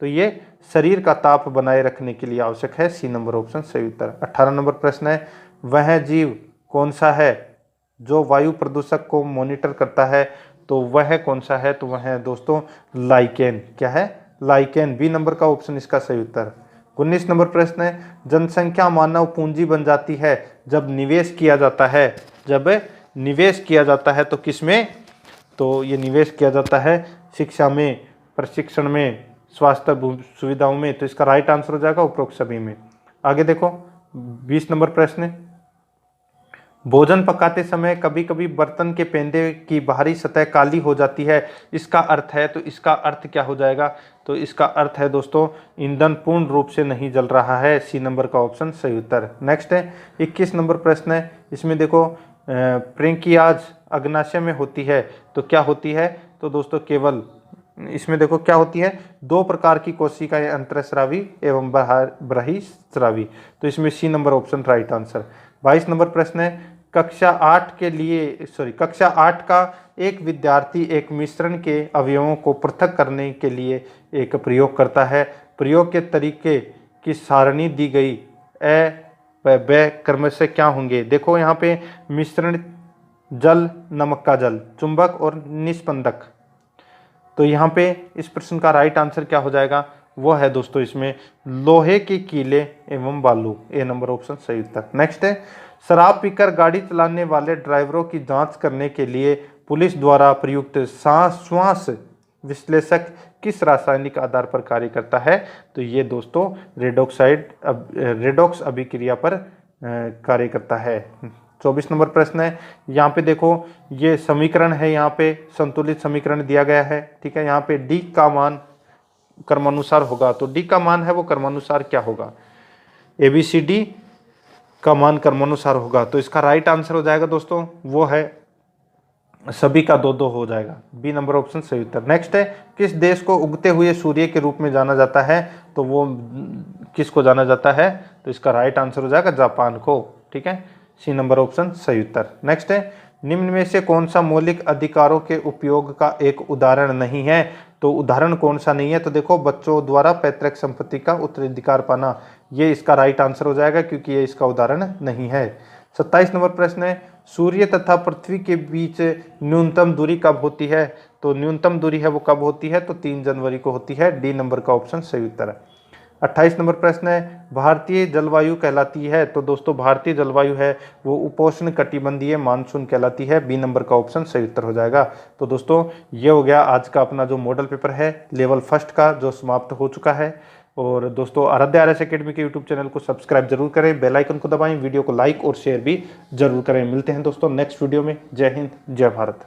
तो ये शरीर का ताप बनाए रखने के लिए आवश्यक है। सी नंबर ऑप्शन सही उत्तर। 18 नंबर प्रश्न है, वह जीव कौन सा है जो वायु प्रदूषक को मॉनिटर करता है? तो वह कौन सा है? तो वह है दोस्तों लाइकेन। क्या है? लाइकेन। बी नंबर का ऑप्शन इसका सही उत्तर। 19 नंबर प्रश्न है, जनसंख्या मानव पूंजी बन जाती है जब निवेश किया जाता है। जब निवेश किया जाता है तो किसमें? तो ये निवेश किया जाता है शिक्षा में, प्रशिक्षण में, स्वास्थ्य सुविधाओं में। तो इसका राइट आंसर हो जाएगा उपरोक्त सभी में। आगे देखो 20 नंबर प्रश्न है, भोजन पकाते समय कभी कभी बर्तन के पेंदे की बाहरी सतह काली हो जाती है, इसका अर्थ है? तो इसका अर्थ क्या हो जाएगा? तो इसका अर्थ है दोस्तों ईंधन पूर्ण रूप से नहीं जल रहा है। सी नंबर का ऑप्शन सही उत्तर। नेक्स्ट है 21 नंबर प्रश्न है, इसमें देखो प्रेंकियाज अग्नाशय में होती है, तो क्या होती है? तो दोस्तों केवल इसमें देखो क्या होती है, 2 प्रकार की कोशिकाएं, अंतरस्रावी एवं बहिःस्रावी। तो इसमें C number option right answer. 22 number प्रश्न है, कक्षा 8 का एक विद्यार्थी एक मिश्रण के अवयवों को पृथक करने के लिए एक प्रयोग करता है। प्रयोग के तरीके की सारणी दी गई, व क्रमशः क्या होंगे? देखो यहाँ पे मिश्रण जल, नमक का जल, चुंबक और निस्पंदक। तो यहाँ पे इस प्रश्न का राइट आंसर क्या हो जाएगा? वो है दोस्तों इसमें लोहे के कीले एवं बालू। ए नंबर ऑप्शन सही उत्तर। नेक्स्ट है, शराब पीकर गाड़ी चलाने वाले ड्राइवरों की जांच करने के लिए पुलिस द्वारा प्रयुक्त श्वास विश्लेषक किस रासायनिक आधार पर कार्य करता है? तो ये दोस्तों रेडॉक्स अभिक्रिया पर कार्य करता है। 24 नंबर प्रश्न है, यहाँ पे देखो ये समीकरण है, यहाँ पे संतुलित समीकरण दिया गया है। ठीक है, यहाँ पे डी का मान क्रमानुसार होगा, तो डी का मान है वो क्रमानुसार क्या होगा? ABCD का मान क्रमानुसार होगा, तो इसका राइट आंसर हो जाएगा दोस्तों वो है सभी का 2-2 हो जाएगा। बी नंबर ऑप्शन सही उत्तर। नेक्स्ट है, किस देश को उगते हुए सूर्य के रूप में जाना जाता है? तो वो किसको जाना जाता है? तो इसका राइट आंसर हो जाएगा जापान को। ठीक है, सी नंबर ऑप्शन सही उत्तर। नेक्स्ट है, निम्न में से कौन सा मौलिक अधिकारों के उपयोग का एक उदाहरण नहीं है? तो उदाहरण कौन सा नहीं है? तो देखो बच्चों द्वारा पैतृक संपत्ति का उत्तराधिकार पाना, ये इसका राइट आंसर हो जाएगा क्योंकि ये इसका उदाहरण नहीं है। 27 नंबर प्रश्न है, सूर्य तथा पृथ्वी के बीच न्यूनतम दूरी कब होती है? तो न्यूनतम दूरी है वो कब होती है? तो 3 जनवरी को होती है। डी नंबर का ऑप्शन सही उत्तर है। 28 नंबर प्रश्न है, भारतीय जलवायु कहलाती है, तो दोस्तों भारतीय जलवायु है वो उपोष्ण कटिबंधीय मानसून कहलाती है। बी नंबर का ऑप्शन सही उत्तर हो जाएगा। तो दोस्तों ये हो गया आज का अपना जो मॉडल पेपर है लेवल फर्स्ट का, जो समाप्त हो चुका है। और दोस्तों आराध्या आर एस अकेडमी के यूट्यूब चैनल को सब्सक्राइब जरूर करें, बेल आइकन को दबाएं, वीडियो को लाइक और शेयर भी जरूर करें। मिलते हैं दोस्तों नेक्स्ट वीडियो में। जय हिंद, जय भारत।